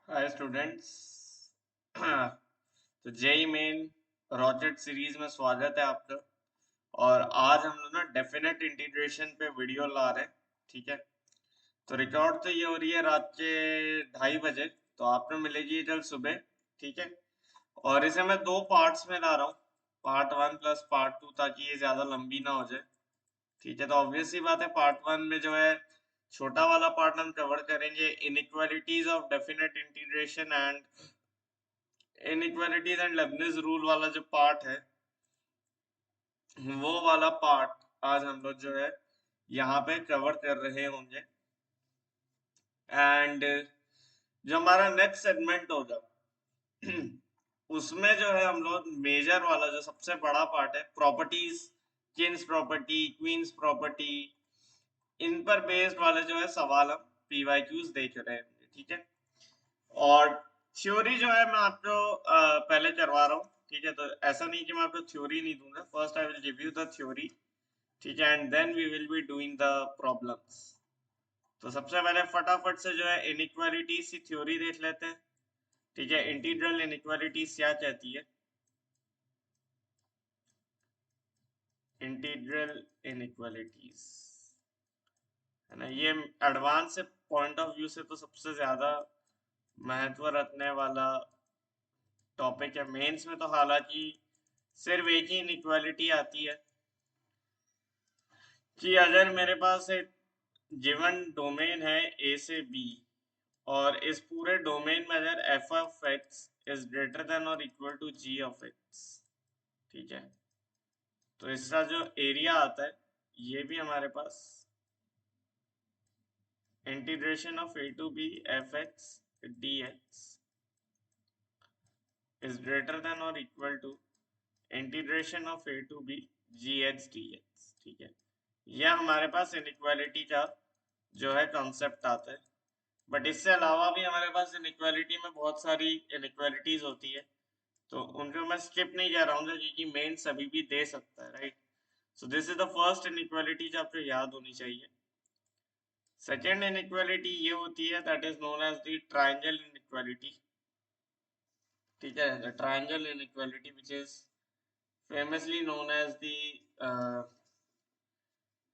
Hi students. तो JEE main rocket series में स्वागत है आपका। और आज हम लोग ना डेफिनेट इंटीग्रेशन पे वीडियो ला रहे हैं। ठीक है, तो रिकॉर्ड तो ये हो रही है रात के 2:30 बजे, तो आपने मिलेगी ये कल सुबह। ठीक है, और इसे मैं दो पार्ट्स में ला रहा हूँ, पार्ट 1 प्लस पार्ट 2, ताकि ये ज़्यादा लंबी ना हो जाए। ठीक है, तो ऑब्वियस सी बात है, पार्ट 1 में जो है छोटा वाला पार्ट हम कवर करेंगे inequalities of definite integration and inequalities and Lebanese rule वाला जो पार्ट है, वो वाला पार्ट आज हम लोग जो है यहाँ पे कवर कर रहे होंगे। एंड जो हमारा नेक्स्ट सेगमेंट होगा उसमें जो है हम लोग मेजर वाला जो सबसे बड़ा पार्ट है, properties, kings property, queens property, इन पर बेस्ड वाले जो है सवाल हम पीवाईक्यूज देख रहे हैं। ठीक है, और थ्योरी जो है मैं आपको पहले करवा रहा हूँ। ठीक है, तो ऐसा नहीं कि मैं आपको थ्योरी नहीं दूंगा, first I will give you the theory. ठीक है, and then we will be doing the problems. तो सबसे पहले फटाफट से जो है इनइक्वालिटीज की थ्योरी देख लेते हैं। ठीक है, इंटीग्रल इनइक्वालिटीज क्या कहती है? इंटीग्रल इनइक्वालिटीज है ना, ये एडवांस से पॉइंट ऑफ व्यू से तो सबसे ज्यादा महत्व रखने वाला टॉपिक है। मेंस में तो हालांकि सिर्फ एक ही इनइक्वालिटी आती है कि अगर मेरे पास एक गिवन डोमेन है ए से बी, और इस पूरे डोमेन में अगर F of X is greater than और equal to G of x, ठीक है, तो इसका जो एरिया आता है ये भी हमारे पास integration of A to B F x D X is greater than और equal to integration of A to B G x D x. ठीक है, यह हमारे पास इनइक्वालिटी का जो है कॉन्सेप्ट आता है। बट इससे अलावा भी हमारे पास इनइक्वालिटी में बहुत सारी इनइक्वालिटीज होती है, तो उनको मैं स्किप नहीं कर रहा हूँ क्योंकि मेन सभी भी दे सकता है, right. So this is the first inequality जो आपको याद होनी चाहिए। सेकेंड इनइक्वालिटी ये होती है that is known as the triangle inequality. ठीक है, the triangle inequality which is famously known as the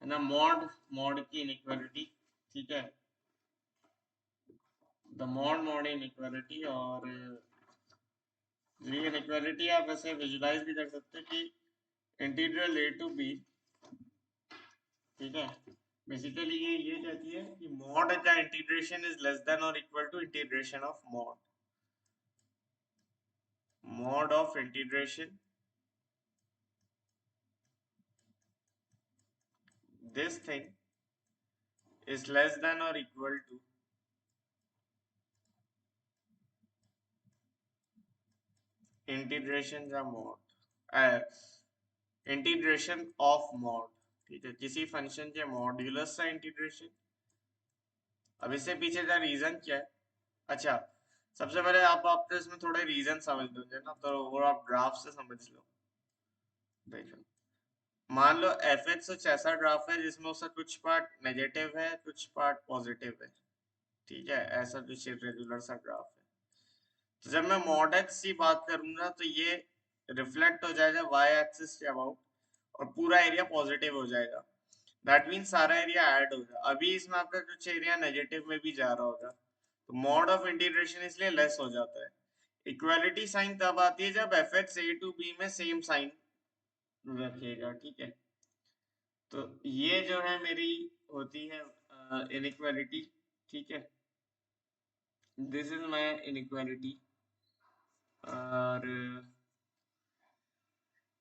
है ना मॉड मॉड की इनइक्वालिटी। ठीक है, द मॉड मॉड इनइक्वालिटी। और ये इनइक्वालिटी आप ऐसे विजुलाइज भी कर सकते हैं कि इंटीग्रल ए टू बी, ठीक है, बेसिकली ये कहती है कि मॉड का इंटीग्रेशन इज लेस देन और equal to integration of mod, mod of integration this thing is less than और इक्वल टू इंटीग्रेशन का मॉड, इंटीग्रेशन ऑफ मॉड। ठीक है, किसी फंक्शन के मॉड्यूलस का इंटीग्रेशन। अब इससे पीछे का रीजन क्या है? अच्छा, सबसे पहले आप तो इसमें थोड़े रीजन समझ लोगे ना, तो वो आप ग्राफ से समझ लो। देखो, मान लो एफ एक्स कुछ ऐसा ग्राफ है जिसमें उसका कुछ पार्ट नेगेटिव है, कुछ पार्ट पॉजिटिव है। ठीक है, ऐसा कुछ इरेगुलर सा ग्राफ है। तो जब मैं मॉड एक्स की बात करूंगा तो ये रिफ्लेक्ट हो जाएगा वाई एक्सिस के अबाउट, और पूरा एरिया पॉजिटिव हो जाएगा। दैट मीन्स सारा एरिया ऐड होगा। अभी इसमें आपका कुछ एरिया नेगेटिव में भी जा रहा होगा, तो मॉड ऑफ इंटीग्रेशन इसलिए लेस हो जाता है। इक्वालिटी साइन तब आती है जब f x a to b में सेम साइन रखेगा। ठीक है, तो ये जो है मेरी होती है इनइक्वालिटी। ठीक है, दिस इज माय इनइक्वालिटी। और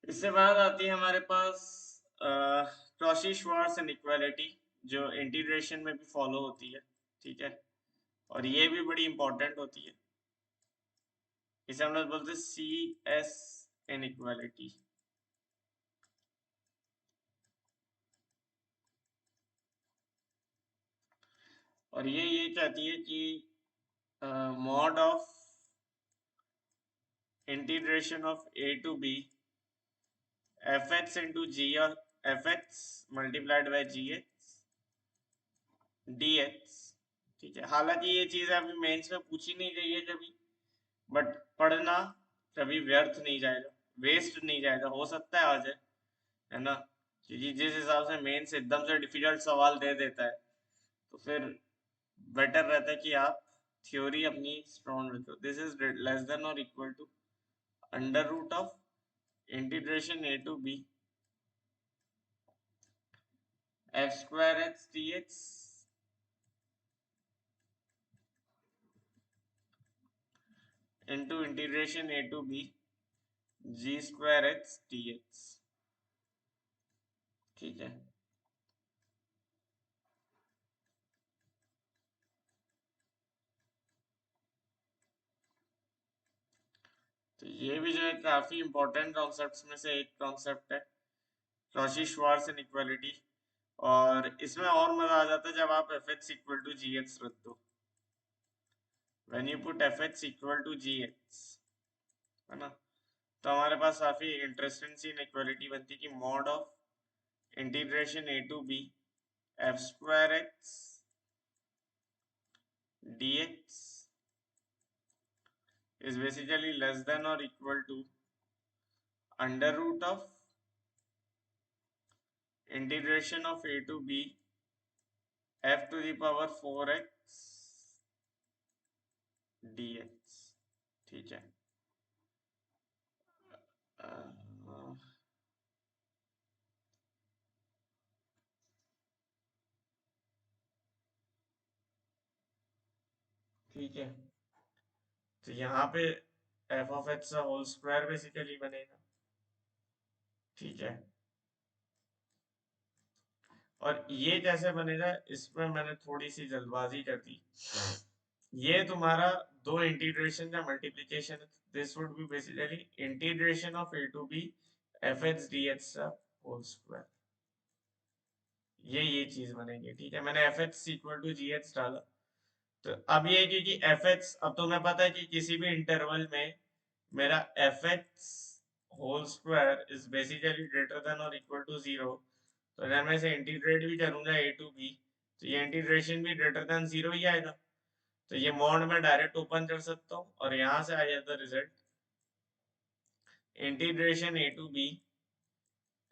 इससे बाद आती है हमारे पास कॉची श्वार्ट्ज इनइक्वालिटी, जो इंटीग्रेशन में भी फॉलो होती है। ठीक है, और ये भी बड़ी इंपॉर्टेंट होती है। इसे हम लोग बोलते हैं सी एस इनइक्वालिटी। और ये कहती है कि mod of integration of A to B F x into g f x multiplied by g x D x. ठीक ठीक है, हालांकि ये चीज अभी मेंस में पूछी नहीं गई है कभी, बट पढ़ना कभी व्यर्थ नहीं जाएगा, वेस्ट नहीं जाएगा, हो सकता है आ जाए, है ना, क्योंकि जिस हिसाब से मेंस एकदम से डिफिकल्ट सवाल दे देता है, तो फिर बेटर रहता है कि आप थ्योरी अपनी स्ट्रॉन्ग रखो। दिस इज लेस देन और equal to under root of integration a to B f square x D x into integration a to B g square x D x. ठीक है, तो ये भी जो है काफी इंपॉर्टेंट कॉन्सेप्ट्स में से एक कॉन्सेप्ट है, कॉची श्वार्ट्ज इनइक्वालिटी। और इसमें और मजा आ जाता है जब आप f x equal to g x रख दो, when you put f x equal to g x, है ना, तो हमारे पास काफी इंटरेस्टिंग सी इनइक्वालिटी बनती है कि mod of integration a to B f square x D x is basically less than or equal to under root of integration of a to b f to the power 4x dx। ठीक है, ठीक है, तो यहाँ पे F of x का whole square basically बनेगा। ठीक है, और ये कैसे बनेगा, इसमें मैंने थोड़ी सी जल्दबाजी कर दी। ये तुम्हारा दो इंटीग्रेशन का मल्टीप्लिकेशन है, this would be basically integration of A to B F x D x का होल स्क्वायर, ये चीज बनेगी। ठीक है, मैंने f x equal to g x डाला, तो अब ये क्योंकि एफ एक्स, अब तुम्हें पता है कि किसी भी इंटरवल में मेरा f x whole square is basically greater than और इक्वल टू जीरो, तो अगर मैं इसे इंटीग्रेट भी करूंगा ए टू बी, तो ये इंटीग्रेशन भी ग्रेटर देन जीरो ही आएगा, तो ये मॉड में डायरेक्ट ओपन कर सकता हूँ और यहाँ से आ जाता result integration a to B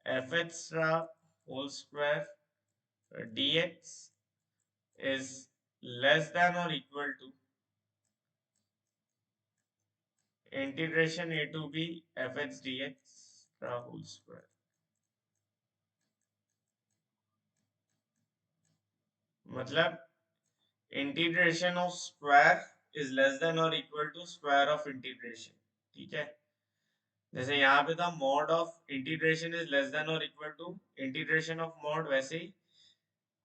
F x whole square d x is less than or equal to integration a to b fx dx का whole square। मतलब integration of square is less than और equal to square of integration. ठीक है, जैसे यहाँ पे था mod of integration is less than और equal to integration of mod, वैसे ही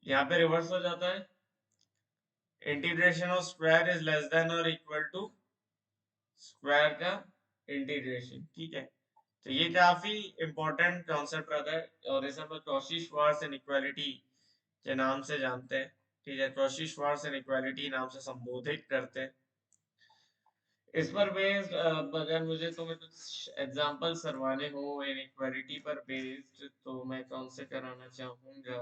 यहाँ पे रिवर्स हो जाता है, integration of square is less than और इक्वल टू स्क्वायर का इंटीग्रेशन। ठीक है, तो ये काफी इंपॉर्टेंट कॉन्सेप्ट रहता है और इसे हम कॉची श्वार्ट्ज इनइक्वालिटी के नाम से जानते हैं। ठीक है, कॉची श्वार्ट्ज इनइक्वालिटी नाम से संबोधित करते हैं। इस पर बेस्ड अगर मुझे तुम्हें कुछ एग्जांपल करवाने हो इनइक्वालिटी पर बेस्ड, तो मैं कौन से कराना चाहूंगा।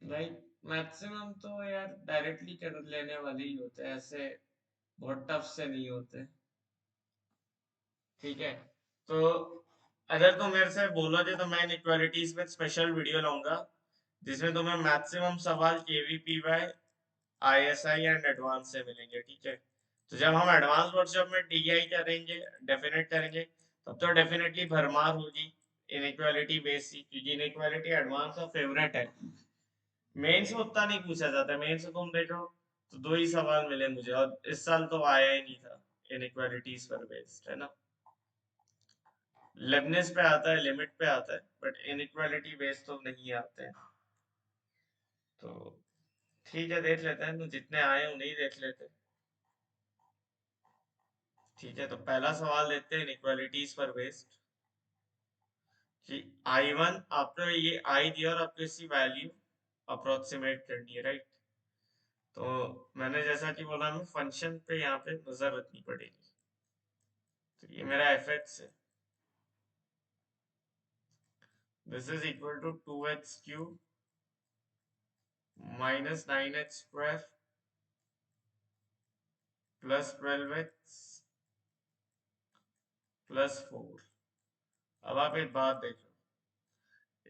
लाइक मैक्सिमम तो यार डायरेक्टली कर लेने वाले ही होते हैं, ऐसे बहुत टफ से नहीं होते। ठीक है, तो अगर तुम मेरे से बोलोगे तो मैं इनइक्वालिटीज पे स्पेशल वीडियो लाऊंगा जिसमें तुम्हें मैक्सिमम सवाल केवीपीवाई आईएसआई एंड एडवांस से मिलेंगे। ठीक है, तो जब हम एडवांस वर्कशॉप में डीआई करेंगे, डेफिनेट करेंगे, तब तो डेफिनेटली भरमार होगी इनइक्वालिटी बेस की, क्योंकि इनइक्वालिटी एडवांस का फेवरेट है। मेंस में उतना नहीं पूछा जाता, मेंस में तुम देखो तो दो ही सवाल मिले मुझे, और इस साल तो आया ही नहीं था इनइक्वालिटीज पर बेस्ड, है ना, लेबनिज पे आता है, लिमिट पे आता है, बट इनइक्वालिटी बेस्ड तो नहीं आते हैं। तो ठीक है, देख लेते हैं, तो जितने आए उन्हें ही देख लेते हैं। ठीक है, तो पहला सवाल देखते हैं इनइक्वालिटीज पर बेस्ड कि I1 आपको ये आई दिया और आपको इसकी वैल्यू अप्रोक्सीमेट करनी है, राइट। तो मैंने जैसा कि बोला, हमें फंक्शन पे यहाँ पे नजर रखनी पड़ेगी। तो ये मेरा एफ एक्स है, this is equal to 2x³ minus 9x² plus 12x plus 4। अब आप एक बात देखो,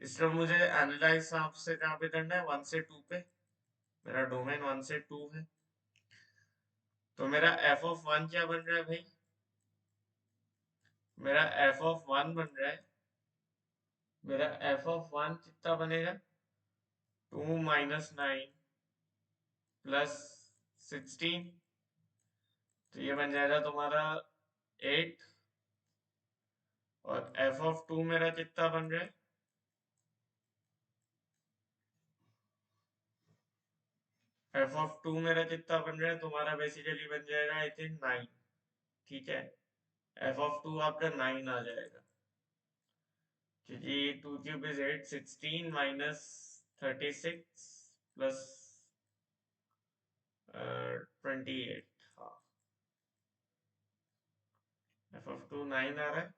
इसमें मुझे एनालाइज से कहाँ पे करना है, 1 से 2 पे। मेरा डोमेन 1 से 2 है, तो मेरा f(1) क्या बन रहा है भाई? मेरा f(1) बन रहा है, मेरा f(1) कितना बनेगा? 2 माइनस 9 प्लस 16, तो ये बन जाएगा तुम्हारा 8। और f(2) मेरा कितना बन रहा है? f(2) मेरा कितना बन रहा है तुम्हारा? बेसिकली बन जाएगा आई थिंक 9। ठीक है, f(2) आपका 9 आ जाएगा, क्योंकि 2³ इज 8, 16 माइनस 36 प्लस 28। हाँ, f(2) 9 आ रहा है।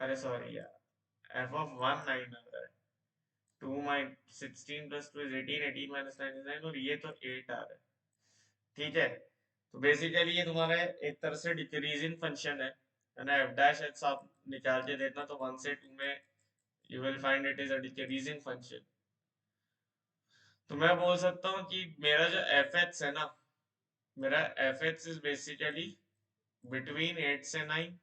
अरे सॉरी यार, f(1) 9 आ रहा है। 2 mine 16 plus 2 is 18, 18 minus 9 is 9, और ये तो 8 आ रहा है। ठीक है, तो बेसिकली ये तुम्हारा एक तरह से डिक्रीजिंग फंक्शन है ना। एफ डैश एक्स आप निकाल के देखना, तो 1 से 2 में you will find it is a decreasing function. तो मैं बोल सकता हूँ कि मेरा जो एफ एक्स है ना, मेरा f x is basically between 8 से 9,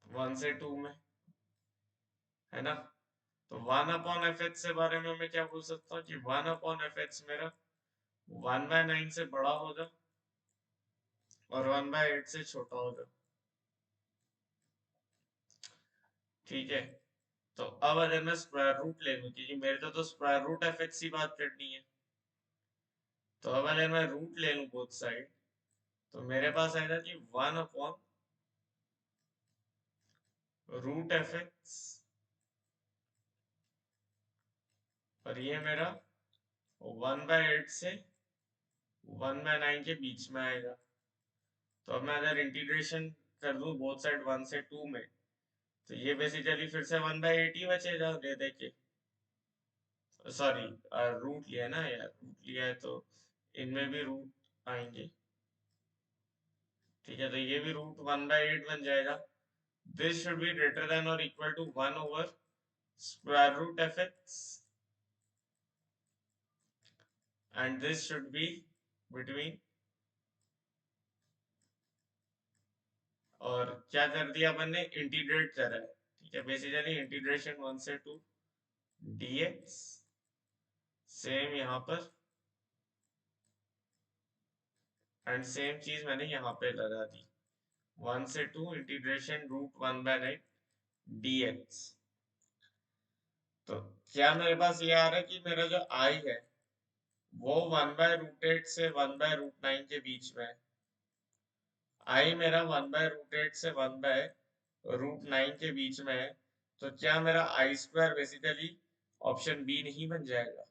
1 से 2 में, है ना। तो 1/f(x) से बारे में मैं क्या बोल सकता हूँ कि 1/f(x) मेरा 1/9 से बड़ा होगा और 1/8 से छोटा होगा। ठीक है, तो अब अगर मैं स्क्वायर रूट ले लूं, क्योंकि मेरे को तो स्क्वायर रूट f(x) की बात करनी है, तो अब अगर मैं रूट ले लूं बोथ साइड, तो मेरे पास आएगा कि 1/√f(x), और ये मेरा 1/8 से 1/9 के बीच में आएगा। तो अब मैं अगर इंटीग्रेशन कर दूं बोथ साइड 1 से 2 में, तो ये बेसिकली फिर से 1/8 ही बचेगा दे दे के। सॉरी, रूट लिया ना यार, रूट लिया है तो इनमें भी रूट आएंगे। ठीक है, तो ये भी √1/8 बन जाएगा। This should be greater than और equal to 1/√f(x) and this should be between. और क्या कर दिया अपन ने, इंटीग्रेट करा है। ठीक है, बेसिकली इंटीग्रेशन 1 से 2 dx, सेम यहाँ पर, एंड सेम चीज मैंने यहाँ पे लगा दी, 1 से 2 इंटीग्रेशन √1/9 dx। तो क्या मेरे पास ये आ रहा है कि मेरा जो i है वो 1/√8 से 1/√9 के बीच में है। i मेरा 1/√8 से 1/√9 के बीच में है, तो क्या मेरा i² बेसिकली ऑप्शन बी नहीं बन जाएगा?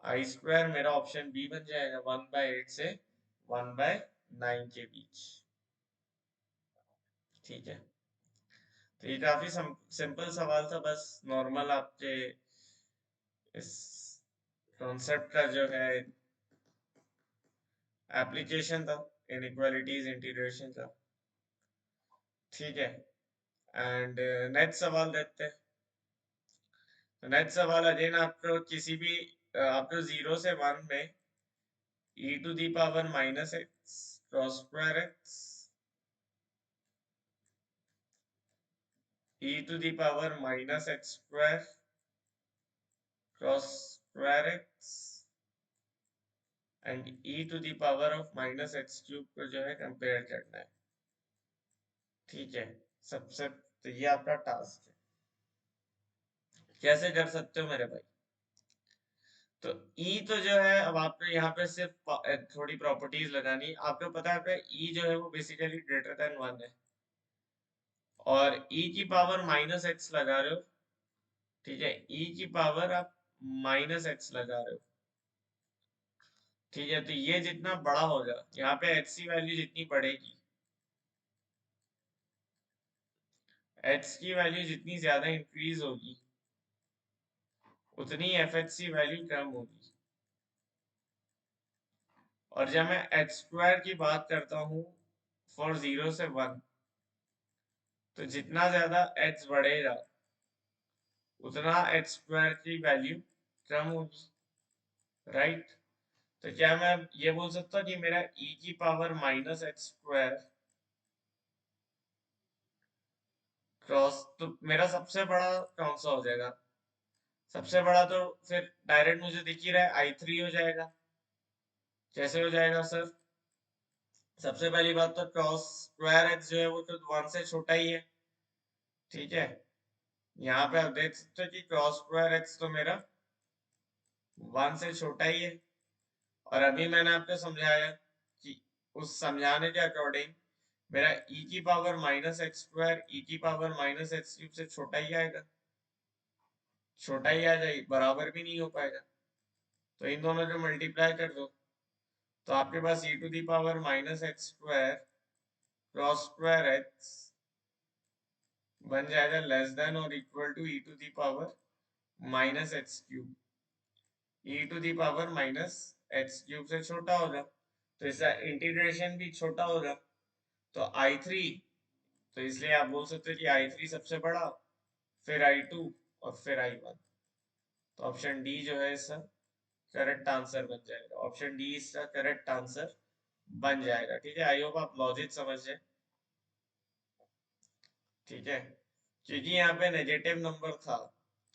i² मेरा ऑप्शन बी बन जाएगा, 1/8 से 1/9 के बीच। ठीक है, तो ये काफी सिंपल सवाल था, बस नॉर्मल आपके इस कॉन्सेप्ट का जो है एप्लीकेशन था, इनइक्वालिटीज इंटीग्रेशन का। ठीक है, एंड नेक्स्ट सवाल देखते हैं। तो नेक्स्ट सवाल अगेन आपको किसी भी आपको 0 से 1 में e⁻⁻x cross square x, e⁻⁻x² cross square x and e⁻⁻x³ को जो है कंपेयर करना है। ठीक है, सबसे तो ये आपका टास्क है। कैसे कर सकते हो मेरे भाई? तो e तो जो है, अब आपको यहाँ पे सिर्फ थोड़ी प्रॉपर्टीज लगानी। आपको पता है e जो है वो बेसिकली ग्रेटर देन 1 है, और e⁻⁻x लगा रहे हो। ठीक है, e⁻ आप -x लगा रहे हो। ठीक है, तो ये जितना बड़ा होगा, यहाँ पे x की वैल्यू जितनी बढ़ेगी, h की वैल्यू जितनी ज्यादा इंक्रीज होगी उतनी fh की वैल्यू कम होगी। और जब मैं h स्क्वायर की बात करता हूँ फॉर 0 से 1, तो जितना ज्यादा h बढ़ेगा उतना h स्क्वायर की वैल्यू कम होगी, राइट। तो क्या मैं ये बोल सकता हूँ कि मेरा e की power minus H square cross, तो मेरा सबसे बड़ा कौन सा हो जाएगा? सबसे बड़ा तो फिर डायरेक्ट मुझे दिख ही रहा है i3 हो जाएगा। कैसे हो जाएगा सर? सबसे पहली बात तो क्रॉस स्क्वायर एक्स जो है वो तो 1 से छोटा ही है, ठीक है। यहाँ पे आप देख सकते हो कि क्रॉस स्क्वायर एक्स तो मेरा 1 से छोटा ही है। और अभी मैंने आपको समझाया कि उस समझाने के अकॉर्डिंग मेरा e की power minus x square e की पावर माइनस एक्स क्यूब से छोटा ही आएगा, छोटा ही आ जाएगी, बराबर भी नहीं हो पाएगा। तो इन दोनों को मल्टीप्लाई कर दो तो आपके पास e to the power minus x square cross square x बन जाएगा लेस देन और equal to e to the power minus x cube. e to the power minus x cube से छोटा होगा तो इसका इंटीग्रेशन भी छोटा होगा। तो i3, तो इसलिए आप बोल सकते हो कि i3 सबसे बड़ा, फिर i2 और फिर i1। तो ऑप्शन डी जो है इसका करेक्ट आंसर बन जाएगा। ऑप्शन डी इसका करेक्ट आंसर बन जाएगा, ठीक है। आई होप आप लॉजिक समझ जाए, ठीक है। क्योंकि यहाँ पे नेगेटिव नंबर था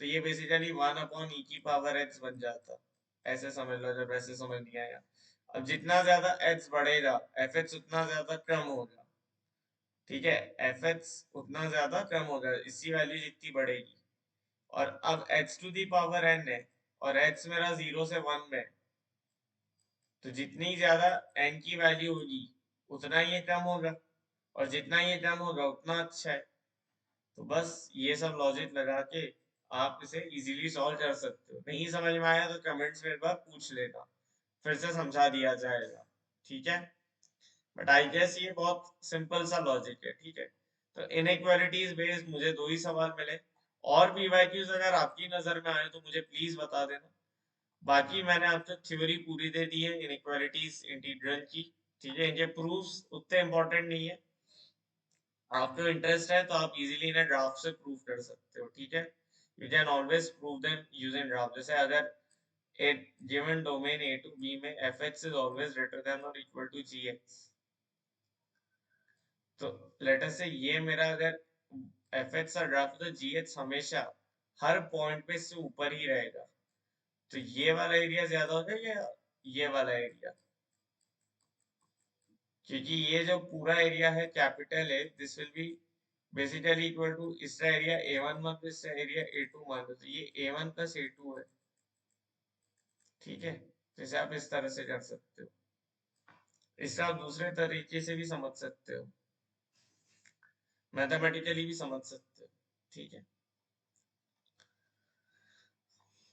तो ये बेसिकली 1/e की पावर x बन जाता, ऐसे समझ लो जब ऐसे समझ नहीं आया। अब जितना ज्यादा x बढ़ेगा fh उतना ज्यादा कम होगा, ठीक है। fh उतना ज्यादा कम होगा इसकी वैल्यू जितनी बढ़ेगी। और अब h to the power n है और h मेरा 0 से 1 में, तो जितनी ज्यादा n की वैल्यू होगी उतना ये कम होगा, और जितना ये कम होगा उतना अच्छा है। तो बस ये सब लॉजिक लगा के आप इसे इजीली सॉल्व कर सकते हो। नहीं समझ में आया तो कमेंट्स में एक बार पूछ लेना, फिर से समझा दिया जाएगा, ठीक है। बट आई गेस ये बहुत सिंपल सा लॉजिक है, ठीक है। तो इनइक्वालिटीज बेस्ड मुझे दो ही सवाल मिले, और पीवाईक्यूज अगर आपकी नजर में आए तो मुझे प्लीज बता देना। बाकी मैंने आपको थ्योरी पूरी दे दी है इनइक्वालिटीज इंटीग्रल की, ठीक है। इनके प्रूफ्स उतने इंपॉर्टेंट नहीं है, आपको इंटरेस्ट है तो आप इजीली इन्हें ग्राफ से प्रूव कर सकते हो, ठीक है। You can always prove them using graph. जैसे अगर a given domain a to b में fx is always greater than or equal to gx, तो लेट अस से ये मेरा अगर fx का ग्राफ है तो gx हमेशा हर पॉइंट पे से ऊपर ही रहेगा। तो ये वाला एरिया ज्यादा होगा या ये वाला एरिया? क्योंकि ये जो पूरा एरिया है कैपिटल है, this will be basically equal to इसका एरिया a1 मान लो, इसका एरिया a2 मान लो, तो ये a1 प्लस a2 है, ठीक है। जैसे आप इस तरह से कर सकते हो, इसका आप दूसरे तरीके से भी समझ सकते हो, मैथमेटिकली भी समझ सकते हो, ठीक है।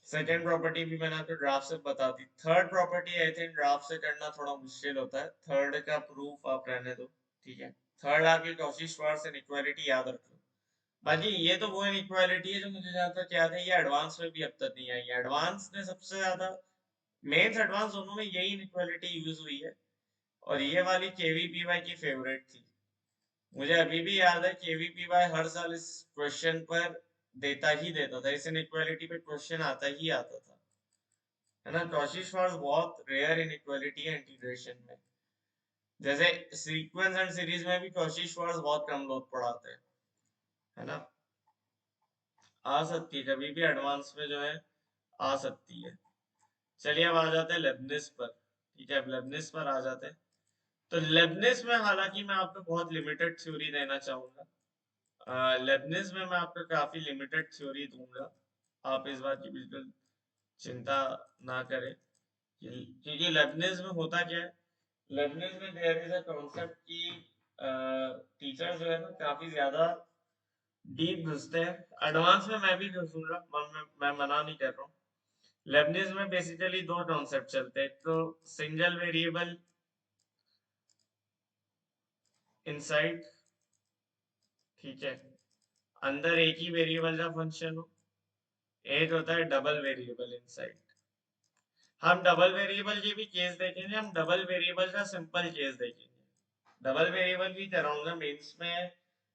सेकेंड प्रॉपर्टी भी मैंने आपको ग्राफ से बता दी। Third property I think graph से करना थोड़ा मुश्किल होता है, थर्ड का प्रूफ आप रहने दो, ठीक है। थर्ड आपकी कॉची-श्वार्ट्ज इनइक्वालिटी याद रखो। बाकी ये तो वो इनइक्वालिटी है जो मुझे जहाँ तक याद है ये एडवांस में भी अब तक नहीं आई है। एडवांस ने सबसे ज्यादा, मेंस एडवांस दोनों में यही इनइक्वालिटी यूज हुई है, और ये वाली केवीपीवाई की फेवरेट थी। मुझे अभी भी याद है केवीपीवाई हर साल इस क्वेश्चन पर देता ही देता था, इस इनइक्वालिटी पे क्वेश्चन आता ही आता था, है ना। कॉची-श्वार्ट्ज बहुत रेयर इनइक्वालिटी है इंटीग्रेशन में। जैसे सीक्वेंस एंड सीरीज में भी कॉची-श्वार्ट्ज बहुत कम लोग पढ़ाते हैं, है ना। आ सकती है कभी भी एडवांस में जो है, आ सकती है। चलिए अब आ जाते हैं लेबनिज पर, ठीक है। अब लेबनिज पर आ जाते हैं। तो लेबनिज में हालांकि मैं आपको बहुत लिमिटेड थ्योरी देना चाहूंगा, लेबनिज में मैं आपको काफी लिमिटेड थ्योरी दूंगा, आप इस बात की बिल्कुल चिंता ना करें। क्योंकि लेबनिज में होता क्या है, लेबनिज में देयर इज अ कॉन्सेप्ट की टीचर जो है ना काफी ज्यादा डीप घुसते हैं। एडवांस में मैं भी घुसूंगा, मैं मना नहीं कर रहा हूँ। लेबनिज में बेसिकली दो कॉन्सेप्ट चलते हैं, एक तो सिंगल वेरिएबल इनसाइड, ठीक है, अंदर एक ही वेरिएबल का फंक्शन हो, एक होता है डबल वेरिएबल इनसाइड। हम डबल वेरिएबल के भी केस देखेंगे, हम डबल वेरिएबल का सिंपल केस देखेंगे। डबल वेरिएबल भी कराऊंगा, मेंस में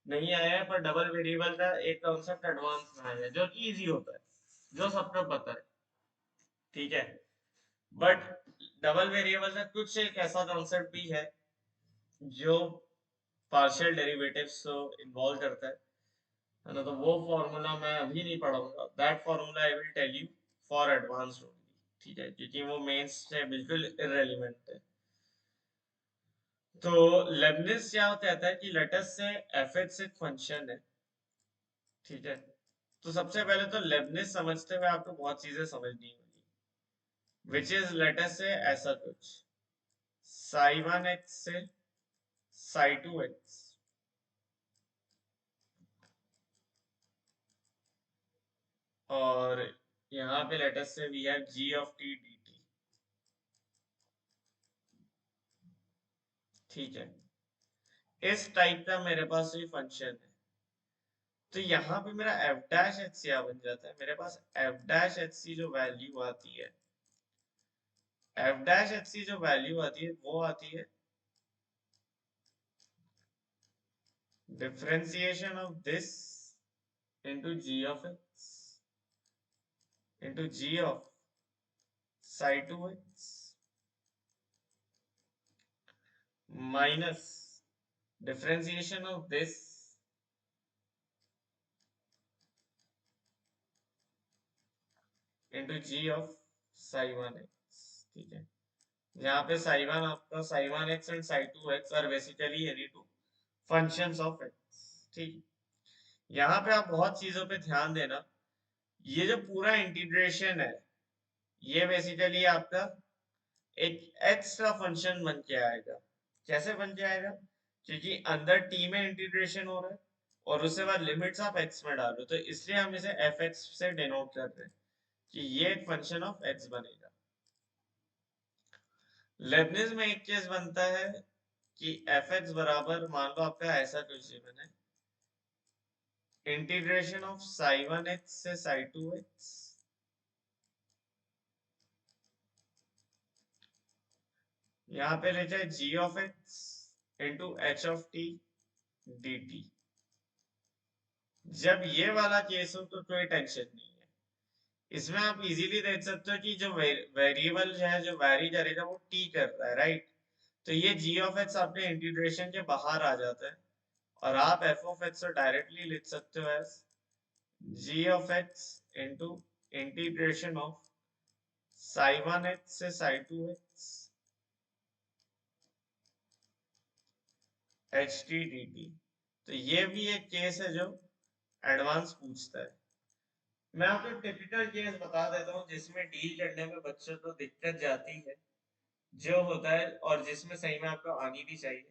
नहीं आया है, पर डबल वेरिएबल का एक कॉन्सेप्ट एडवांस में आया है जो कि इजी होता है, जो सबको पता है, ठीक है। बट डबल वेरिएबल का कुछ एक ऐसा कॉन्सेप्ट भी है जो पार्शियल डेरिवेटिव्स को इन्वॉल्व करता है ना, तो वो फॉर्मूला मैं अभी नहीं पढ़ाऊंगा, that formula I will tell you for advanced only, ठीक है, क्योंकि वो मेंस से बिल्कुल इररेलेवेंट है। तो लेबनिज क्या कहता है कि लेटस से एफ एक फंक्शन है, ठीक है। तो सबसे पहले तो लेबनिज समझते हुए आपको बहुत चीजें समझनी होगी, विच इज लेटस से ऐसा कुछ साई वन एक्स से साई टू एक्स, और यहाँ पे let's say we have g of t D t, ठीक है। इस टाइप का मेरे पास ये फंक्शन है, तो यहाँ पे मेरा एफ डैश एच सी बन जाता है। मेरे पास एफ डैश एच सी जो वैल्यू आती है, एफ डैश एच सी जो वैल्यू आती है वो आती है differentiation of this into g of x into g of psi 2x minus differentiation of this into g of psi 1x, ठीक है। यहाँ पे psi 1 आपका psi 1x and psi 2x are basically any two functions of x, ठीक। यहाँ पे आप बहुत चीजों पे ध्यान देना, ये जो पूरा इंटीग्रेशन है ये बेसिकली आपका एक x का फंक्शन बन के आएगा। कैसे बन के आएगा? क्योंकि अंदर t में इंटीग्रेशन हो रहा है और उसके बाद लिमिट्स आप x में डाल रहे हो, तो इसलिए हम इसे fx से डिनोट कर रहे हैं कि ये एक फंक्शन ऑफ x बनेगा। लेबनिज में एक केस बनता है कि fx बराबर मान लो आपका ऐसा कुछ जीवन है, integration of psi one X से साई टू एक्स, यहाँ पे ले जाए g of x into H of t D T. जब ये वाला केस हो तो कोई टेंशन नहीं है, इसमें आप इजीली देख सकते हो कि जो वेरिएबल है जो वैरी करेगा वो t कर रहा है, राइट। तो ये g ऑफ x आपके इंटीग्रेशन के बाहर आ जाता है और आप f ऑफ x को डायरेक्टली लिख सकते हो as g of x into integration of psi one X से psi two X H T D T. तो ये भी एक केस है जो एडवांस पूछता है। मैं आपको टिपिकल केस बता देता हूँ जिसमें डील करने में बच्चों को दिक्कत जाती है, जो होता है और जिसमें सही में आपको आनी भी चाहिए,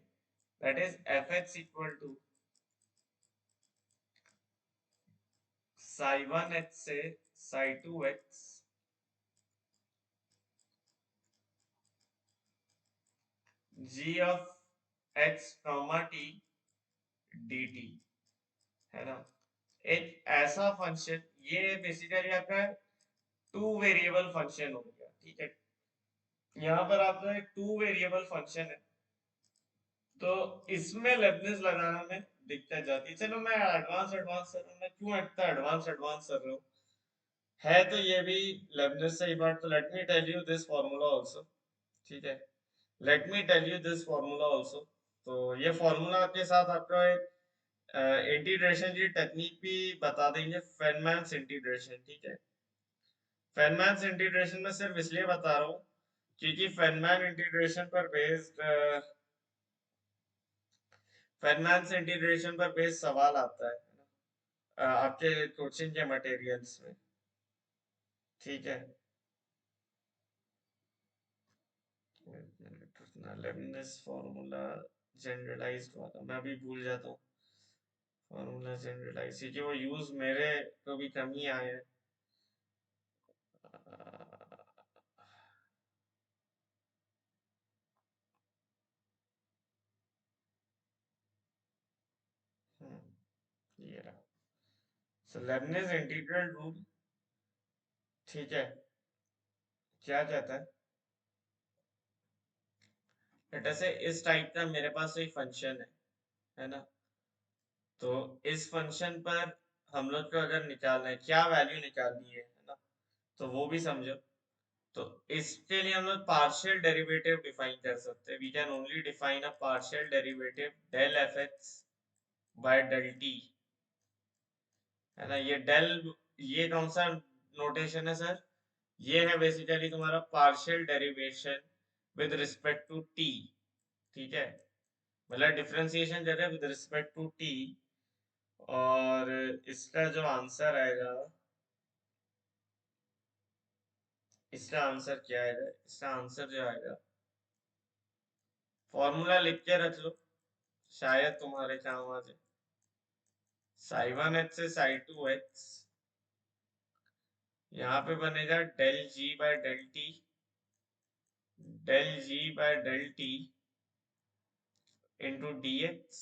that is F x equal to psi one X से psi two X G of x comma T D T, है ना। एक ऐसा फंक्शन, ये बेसिकली आपका टू वेरिएबल फंक्शन हो गया, ठीक है। यहाँ पर आपका एक टू वेरिएबल फंक्शन है, तो इसमें लेबनिज लगाना में दिक्कत जाती है। चलो मैं एडवांस एडवांस कर रहा हूँ, मैं क्यों इतना एडवांस एडवांस कर रहा हूँ, है तो ये भी लेबनिज से ही बात। तो let me tell you this formula also, ठीक है। Let me tell you this formula also. तो ये फॉर्मूला के साथ आपका एक इंटीग्रेशन की टेक्निक भी बता देंगे, फेनमैन्स इंटीग्रेशन, ठीक है। फेनमैन्स इंटीग्रेशन में सिर्फ इसलिए बता रहा हूँ क्योंकि फेनमैन इंटीग्रेशन पर बेस्ड फेनमैन्स इंटीग्रेशन पर बेस्ड सवाल आता है ना, आपके कोचिंग के मटेरियल्स में, ठीक है। लेबनिज फॉर्मूला जनरलाइज्ड वाला मैं अभी भूल जाता हूँ, फॉर्मूला जनरलाइज क्योंकि वो यूज मेरे को भी कम ही आया है। ये रहा। सो लेबनिज इंटीग्रल रूल, ठीक है, क्या कहता है, बेटा से इस टाइप का मेरे पास एक फंक्शन है ना, तो इस फंक्शन पर हम लोग को अगर निकालना है, क्या वैल्यू निकालनी है ना, तो वो भी समझो। तो इसके लिए हम लोग पार्शियल डेरिवेटिव डिफाइन कर सकते हैं। We can only define a partial derivative del f x by del t, है ना। ये कौन सा नोटेशन है सर? ये है बेसिकली तुम्हारा partial derivation with respect to t, ठीक है, मतलब डिफरेंशिएशन कर रहे हैं विद रिस्पेक्ट टू टी। और इसका जो आंसर आएगा, इसका आंसर क्या आएगा, इसका आंसर जो आएगा, फॉर्मूला लिख के रख लो, शायद तुम्हारे काम आ जाए। साई वन एक्स से साई टू एक्स, यहाँ पे बनेगा del g by del t, del g by del t into d x,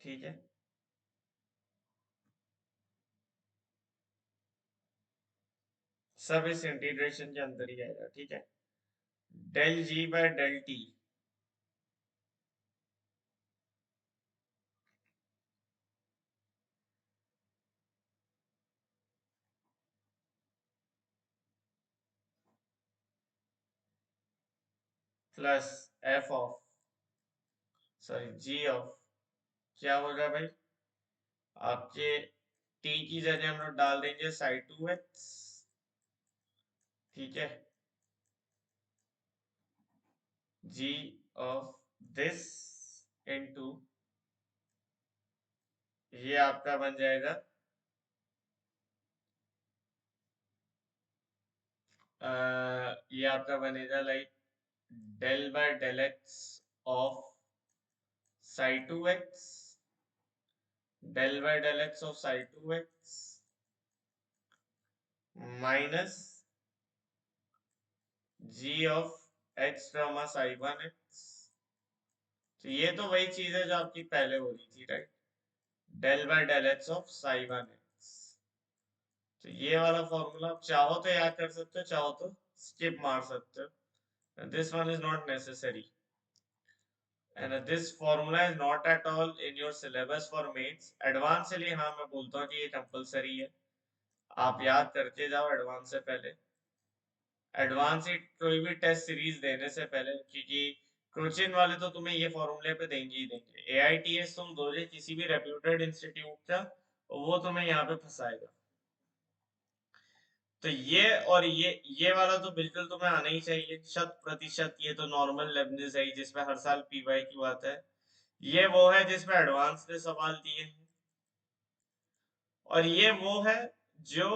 ठीक है। सब इस इंटीग्रेशन के अंदर ही आएगा, ठीक है। Del g by del t plus f of, sorry g of, क्या होगा भाई, आपके टी की जगह हम लोग डाल देंगे साई टू एक्स, ठीक है, जी ऑफ दिस इनटू, ये आपका बन जाएगा ये आपका बनेगा like del by del x of psi two x, del by del x of psi two x minus g of x comma psi one x. तो ये तो वही चीज है जो आपकी पहले हो रही थी, right, del by del x of psi one x. तो ये वाला फॉर्मूला आप चाहो तो याद कर सकते हो, चाहो तो स्किप मार सकते हो, this one is not necessary, and this formula is not at all in your syllabus for mains। Advance के लिए हाँ मैं बोलता हूँ कि ये कंपलसरी है, आप याद करते जाओ एडवांस से पहले, एडवांस कोई भी टेस्ट सीरीज देने से पहले, क्योंकि कोचिंग वाले तो तुम्हें ये फॉर्मूले पे देंगे ही देंगे, एआईटीएस तुम दोगे किसी भी रेप्यूटेड इंस्टीट्यूट का, वो तुम्हें यहाँ पे फंसाएगा। तो ये और ये वाला तो बिल्कुल तुम्हें आना ही चाहिए 100%। ये तो नॉर्मल लेबनिज है जिसमें हर साल पीवाई की बात है, ये वो है जिसमें एडवांस के सवाल दिए हैं, और ये वो है जो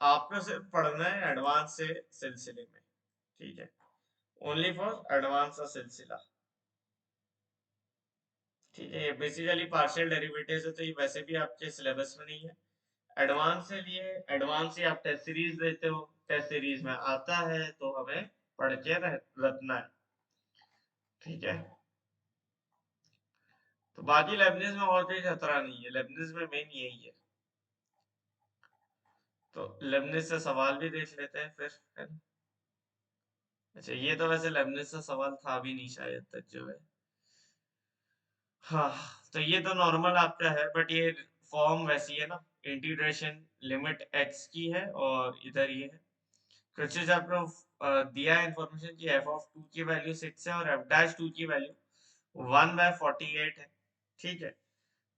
आपको सिर्फ पढ़ना है एडवांस से सिलसिले में, ठीक है, ओनली फॉर एडवांस का सिलसिला, ठीक है। ये बेसिकली पार्शियल डेरिवेटिव्स है, तो ये वैसे भी आपके सिलेबस में नहीं है। एडवांस से लिए, एडवांस ही आप टेस्ट सीरीज देते हो, टेस्ट सीरीज में आता है तो हमें पढ़ के रखना है, ठीक है। तो बाकी लेबनिज में और कोई खतरा नहीं है, लेबनिज में मेन यही है। तो लेबनिज से सवाल भी देख लेते हैं फिर, है ना? अच्छा, ये तो वैसे लेबनिज से सवाल था भी नहीं शायद तक जो है, हाँ। तो ये तो नॉर्मल आपका है, बट ये फॉर्म वैसी है ना, इंटीग्रेशन लिमिट एक्स की है और इधर ये है, कुछ चीज आपको दिया है इन्फॉर्मेशन की एफ ऑफ टू की वैल्यू 6 है और एफ डैश टू की वैल्यू 1/48 है, ठीक है।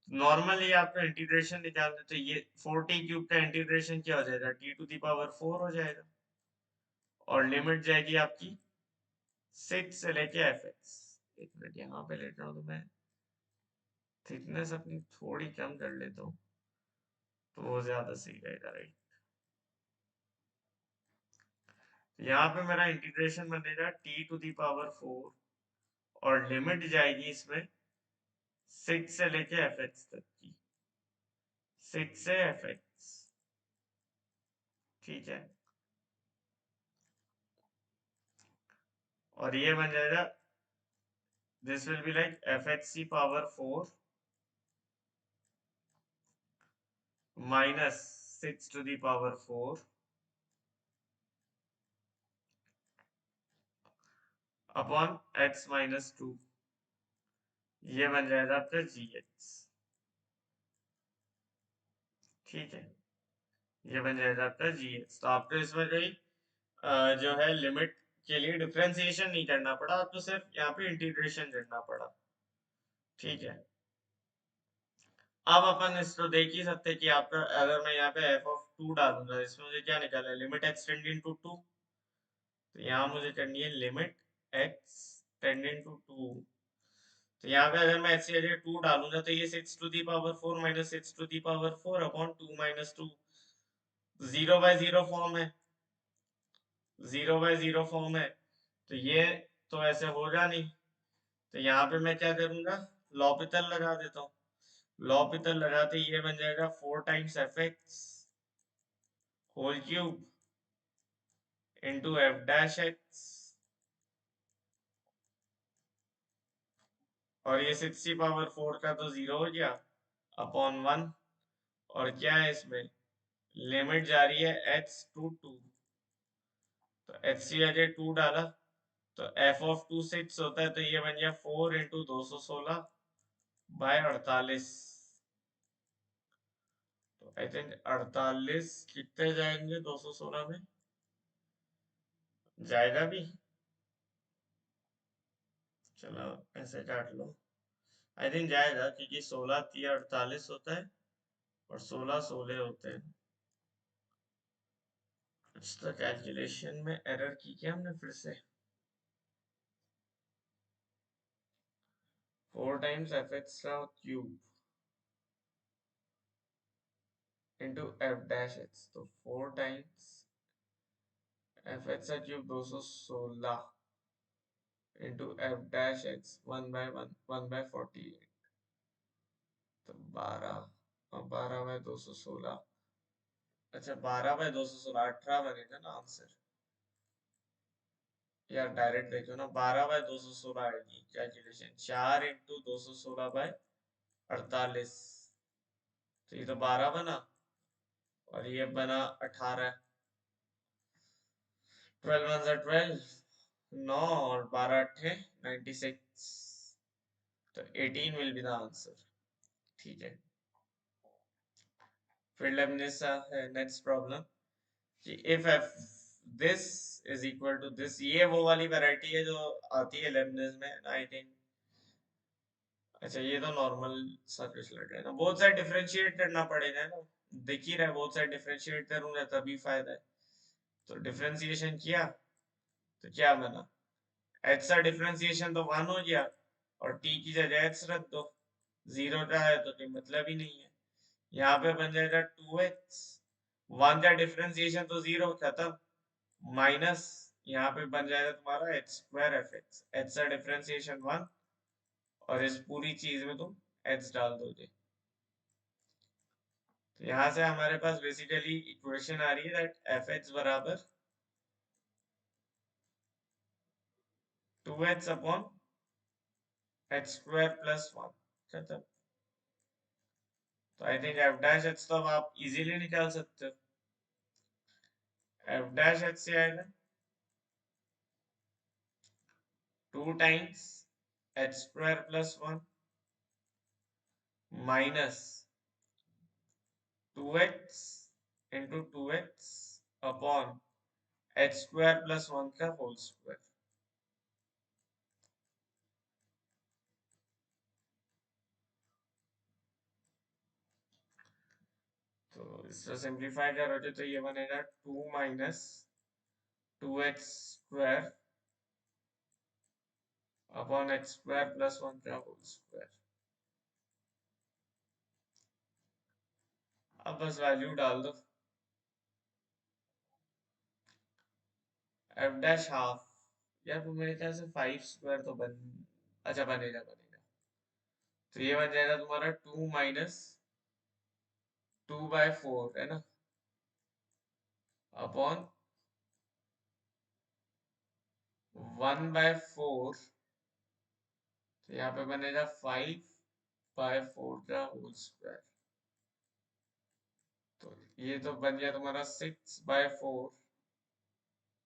नॉर्मली आपका इंटीग्रेशन निकालना, तो ये 4t³ का इंटीग्रेशन क्या हो जाएगा, t⁴ हो जाएगा, और लिमिट जाएगी आपकी 6 से लेके एफ एक्स। एक मिनट यहाँ पे लेट रहा हूँ, तो मैं थिकनेस अपनी थोड़ी कम कर लेता हूँ, तो वो ज्यादा सही रहेगा, राइट। यहाँ पे मेरा इंटीग्रेशन बनेगा t⁴ और लिमिट जाएगी इसमें 6 से लेके एफ एक्स तक की, 6 से एफ एक्स, ठीक है। और ये बन जाएगा, this will be like F x की पावर 4 माइनस 6⁴ अपॉन x-2, ये बन जाएगा आपका gx। ठीक है, ये बन जाएगा आपका gx। तो आपको इसमें कोई जो है लिमिट के लिए डिफरेंशिएशन नहीं करना पड़ा, आपको सिर्फ यहाँ पे इंटीग्रेशन करना पड़ा। ठीक है, अब अपन इसको देख ही सकते कि आपका अगर मैं यहाँ पे f(2) डालूंगा, इसमें मुझे क्या निकालना है, लिमिट x टेंडिंग टू 2। तो यहाँ मुझे करनी है लिमिट x टेंडिंग टू 2। तो यहाँ पे अगर मैं x की जगह 2 डालूंगा तो ये 6⁴ माइनस 6⁴ अपॉन 2 माइनस 2, 0/0 फॉर्म है, 0/0 फॉर्म है। तो ये तो ऐसे होगा नहीं, तो यहाँ पे मैं क्या करूंगा, लॉपितल लगा देता हूँ। लॉपितल लगाते ये बन जाएगा 4 times fx whole cube into f dash x, और ये 6⁴ का तो 0 हो गया अपॉन 1। और क्या है इसमें, लिमिट जा रही है x टू 2, तो x की जगह 2 डाला तो f(2) 6 होता है, तो ये बन गया 4 इंटू 216/48। तो आई थिंक 48 कितने जाएंगे 216 में, जाएगा भी, चलो ऐसे काट लो, आई थिंक जाएगा, क्योंकि 16×3 = 48 होता है और 16 होते हैं। कुछ तो कैलकुलेशन में एरर की क्या हमने फिर से। 4 टाइम्स fx का cube into f dash x, तो 4 टाइम्स fx का cube 216 into f dash x 1/1 1/48, तो 12/216। अच्छा 12/216 18 बनेगा ना आंसर, यार डायरेक्ट देखो ना, 12/216 आएगी कैलकुलेशन, 4 इंटू 216/48, तो ये तो 12 बना और ये बना 18। 12 1 ज़ा 12, 9 और 12 8 96, तो 18 विल बी द आंसर। ठीक है, फिर लेबनिज है नेक्स्ट प्रॉब्लम कि if f this is equal to this, ये वो वाली वैरायटी है जो आती है लेबनिज में आई थिंक। अच्छा ये तो नॉर्मल सा कुछ लग रहा है ना, बहुत सारे डिफरेंशिएट करना पड़ेगा ना, दिख ही रहा है बहुत सारे डिफरेंशिएट करूंगा तभी फायदा है। तो डिफरेंशिएशन किया तो क्या बना, एच का डिफरेंशिएशन तो 1 हो गया और टी की जगह एच रख दो, 0 का है तो कोई मतलब ही नहीं है। यहाँ पे बन जाएगा 2x, 1 का डिफरेंशिएशन तो 0 खत्म, माइनस यहाँ पे बन जाएगा तुम्हारा h² fx, h का डिफरेंशिएशन 1 और इस पूरी चीज में तुम h डाल दोगे। तो यहाँ से हमारे पास बेसिकली इक्वेशन आ रही है दैट fx बराबर 2x अपॉन h² प्लस 1 खत्म। तो I think F dash H तो अब आप इजीली निकाल सकते हो, एफ डैश एच से आएगा 2 times h² plus 1 minus 2x into 2x upon h² plus 1 का होल स्क्वायर। तो इससे सिंप्लीफाई करोगे तो ये बनेगा 2 minus 2x² upon h² plus 1 का होल स्क्वायर। अब बस वैल्यू डाल दो, एफ डैश हाफ, यार वो मेरे ख्याल से 5² तो बन, अच्छा बनेगा। तो ये बन जाएगा तुम्हारा 2 माइनस 2/4 है ना, अपॉन 1/4, तो यहाँ पे बनेगा 5/4 का होल स्क्वायर। तो ये तो बन गया तुम्हारा 6/4,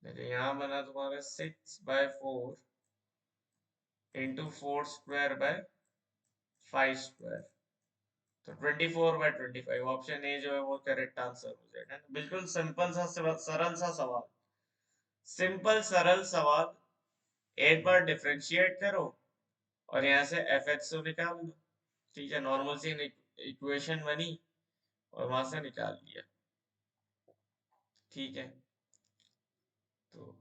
यहाँ बना तुम्हारा 6/4 इंटू 4² बाय 5², तो 24/25। ऑप्शन ए जो है वो करेक्ट आंसर हो जाएगा। बिल्कुल सिंपल सा सरल सा सवाल, सिंपल सरल सवाल। एक बार डिफरेंशिएट करो और यहाँ से एफ एच तो निकाल दो। ठीक है, नॉर्मल सी इक्वेशन बनी और वहां से निकाल लिया। ठीक है, तो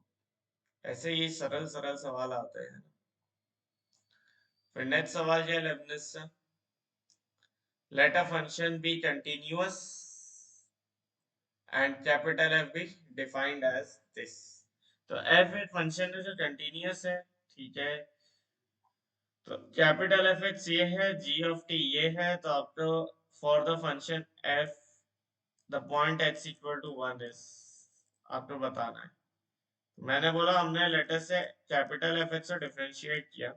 ऐसे ही सरल सरल सवाल आते हैं। फिर नेक्स्ट सवाल क्या है लेबनिज से, let a function be continuous and capital f be defined as this. तो एफ एक फंक्शन है जो कंटिन्यूअस है। ठीक है, तो कैपिटल एफ एक्स ये है, जी ऑफ टी ये है, तो आपको for the function f the point x equal to 1 is आपको बताना है। मैंने बोला हमने लेटर से कैपिटल एफ एक्स से डिफरेंशिएट किया,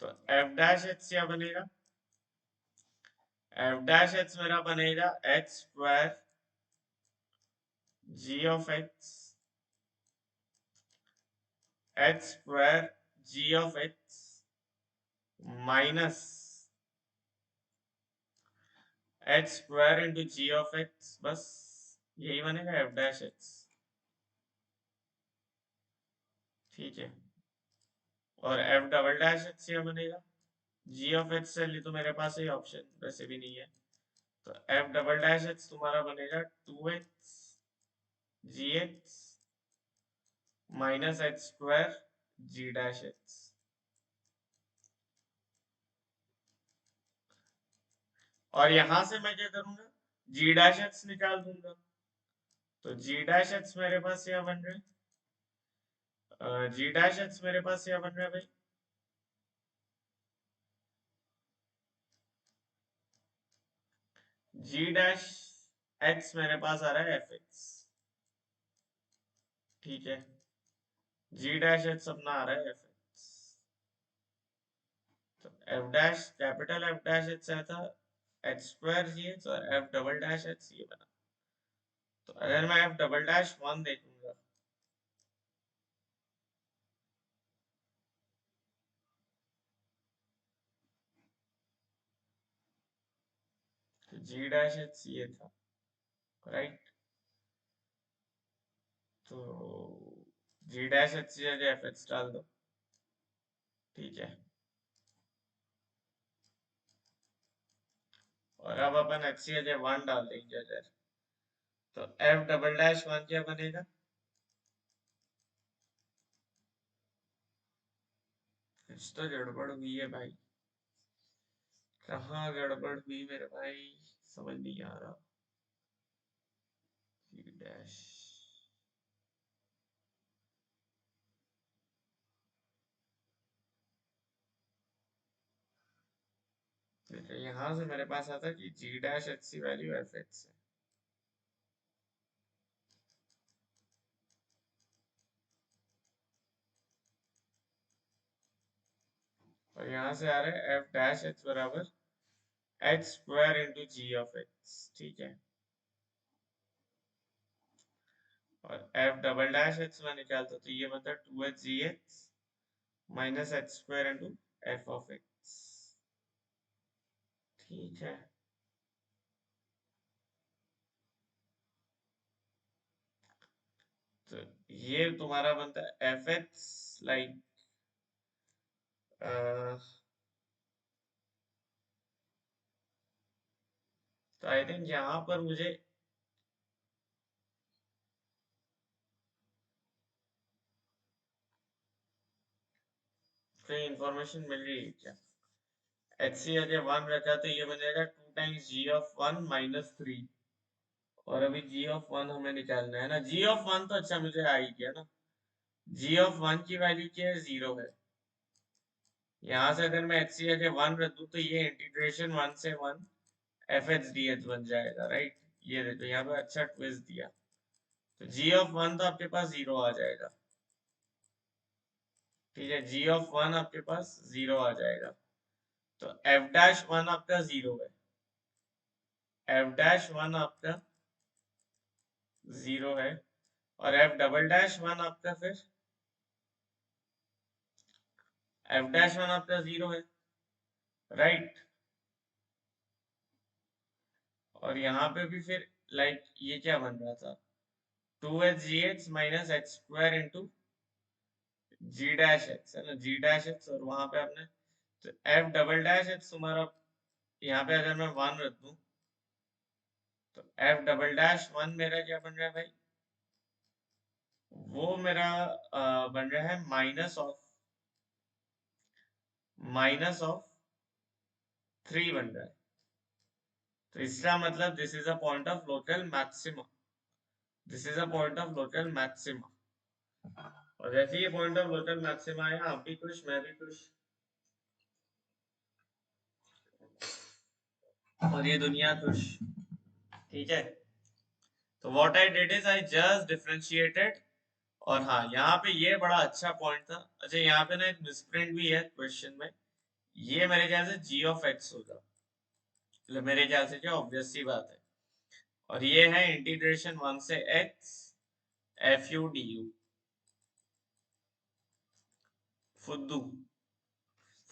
तो एफ डैश एक्स क्या बनेगा, एफ डैश एक्स मेरा बनेगा x² g of x² g of x minus x² into g of x, बस यही बनेगा एफ डैश एक्स। ठीक है, और एफ डबल डैश एक्स क्या बनेगा, जी ऑफ एक्स से तो मेरे पास ये ऑप्शन वैसे भी नहीं है, तो एफ डबल डैश एक्स तुम्हारा बनेगा 2x g x minus x² जी डैश एक्स। और यहां से मैं क्या करूंगा, जी डैश एक्स निकाल दूंगा, तो जी डैश एक्स मेरे पास क्या बन रहा है, जी डैश एक्स मेरे पास क्या बन रहा है भाई, जी डैश एक्स मेरे पास आ रहा है एफ एक्स। ठीक है, जी डैश एक्स अपना आ रहा है एफ एक्स, तो f dash capital F dash x आया था x² जी एक्स, और एफ डबल डैश एक्स ये बना। तो अगर मैं एफ डबल डैश 1 देखूंगा, तो जी डैश एक्स ये था, राइट, तो जी डैश एक्स जगह एफ एक्स डाल दो। ठीक है, और अब अपन एक्स की जगह 1 डाल देंगे अगर, तो एफ डबल डैश 1 क्या बनेगा, कुछ तो गड़बड़ हुई है भाई, कहाँ गड़बड़ हुई मेरे भाई, समझ नहीं आ रहा। जी डैश, यहाँ से मेरे पास आता कि जी डैश एक्स की वैल्यू एफ एक्स है, और यहाँ से आ रहा है एफ डैश एक्स बराबर x² into g of x. ठीक है, और एफ डबल डैश एक्स में निकालता तो ये बनता 2x g x minus x² into f of x. ठीक है, तो ये तुम्हारा बनता है एफ एक्स लाइक, तो आई थिंक यहाँ पर मुझे कोई इंफॉर्मेशन मिल रही है क्या, एच सी अगर 1 रखा तो ये बनेगा 2 टाइम्स जी ऑफ 1 माइनस 3, और अभी जी ऑफ 1 हमें निकालना है ना, जी ऑफ 1 तो अच्छा मुझे आ ही गया ना, जी ऑफ 1 की वैल्यू क्या है, 0 है। यहाँ से अगर मैं एच सी अगर 1 रख दूं तो ये इंटीग्रेशन 1 से 1 एफ एच डी एच बन जाएगा, राइट। ये देखो यहाँ पे अच्छा ट्विस्ट दिया, तो जी ऑफ 1 तो आपके पास 0 आ जाएगा। ठीक है, जी ऑफ 1 आपके पास 0 आ जाएगा, तो एफ डैश 1 आपका 0 है, एफ डैश वन आपका 0 है और एफ डबल डैश वन आपका फिर एफ डैश वन आपका 0 है, राइट। और यहाँ पे भी फिर लाइक ये क्या बन रहा था, 2h minus H square into G dash X है ना, जी डैश एक्स। और वहां पे आपने तो एफ डबल डैश एक्स तुम्हारा, यहाँ पे अगर मैं 1 रख दूं तो एफ डबल डैश वन मेरा क्या बन रहा है भाई, वो मेरा बन रहा है माइनस ऑफ 3 बन रहा है। तो इसका मतलब this is a point of local maxima, this is a point of local maxima. और जैसे ये पॉइंट ऑफ लोकल मैक्सिमा है, आप भी खुश मैं भी खुश और ये दुनिया खुश, ठीक है। तो what I did is I just differentiated. और हाँ, यहाँ पे ये बड़ा अच्छा पॉइंट था। अच्छा, यहाँ पे ना एक मिसप्रिंट भी है क्वेश्चन में, ये मेरे ख्याल से जी ऑफ एक्स होगा, मतलब मेरे ख्याल से क्या ऑब्वियस सी बात है। और ये है इंटीग्रेशन 1 से x F U D U. फुद्दू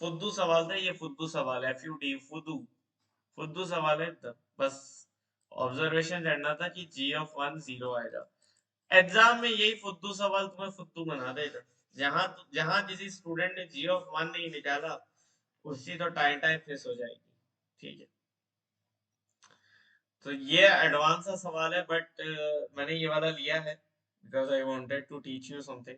फुद्दू सवाल था ये, फुद्दू सवाल, एफ यू डी यू, फुद्दू फुद्दू सवाल है एकदम। बस ऑब्जर्वेशन करना था कि जी ऑफ वन 0 आएगा। एग्जाम में यही फुद्दू सवाल तुम्हें फुद्दू बना देगा। जहां किसी स्टूडेंट ने जी ऑफ वन नहीं निकाला, उसकी तो टाइम टाइम फेस हो जाएगी, ठीक है। तो ये एडवांस सा सवाल है, बट मैंने ये वाला लिया है because I wanted to teach you something.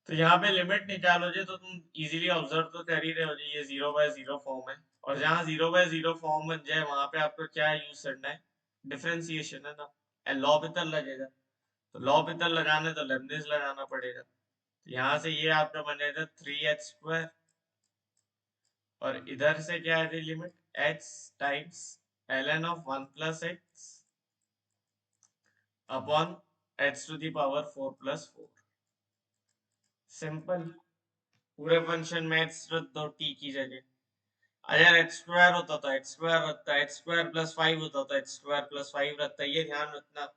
तो यहाँ पे लिमिट निकालोगे तो तुम इजीली ऑब्जर्व तो कर ही रहे हो, ये 0/0 फॉर्म है। और जहाँ 0/0 फॉर्म बन जाए वहां पे आपको क्या यूज करना है, डिफरेंशिएशन है ना, लॉपितल लगेगा। तो लॉपितल लगाने तो लेबनिज लगाना पड़ेगा। तो यहाँ से ये आपका बनेगा 3h² और इधर से क्या है limit, h times ln of 1 plus x upon h to the power 4 plus 4। Simple. पूरे फंक्शन में h रख दो t की जगह। अगर एक्स स्क्वायर होता तो एक्स स्क्वायर रखता, एक्स स्क्वायर प्लस 5 होता तो एक्स स्क्वायर प्लस 5 रखता। ये ध्यान रखना,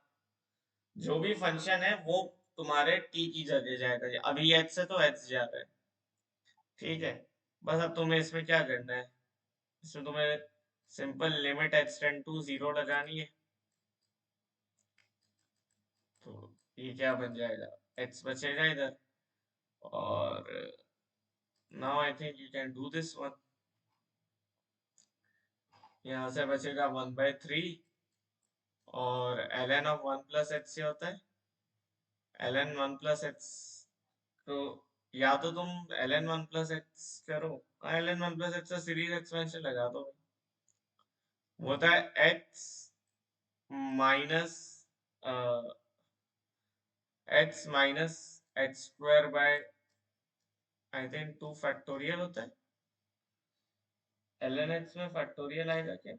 जो भी फंक्शन है वो तुम्हारे t की जगह जाएगा। अभी h से तो h जा रहा है, ठीक है। बस अब तुम्हें इसमें क्या करना है, इसमें तुम्हें simple limit h tend to 0 लगानी है। तो ये क्या बन जाएगा, x बचेगा इधर। और now I think you can do this one. यहाँ से बचेगा 1/3 और ln ऑफ 1 प्लस h से होता है ln 1 प्लस h। तो या तो तुम ln 1 प्लस h करो, ln 1 प्लस h से सीरीज एक्सपेंशन लगा दो। वो होता है x minus x minus h square by I think 2 factorial होता है। ln x में फैक्टोरियल आएगा क्या,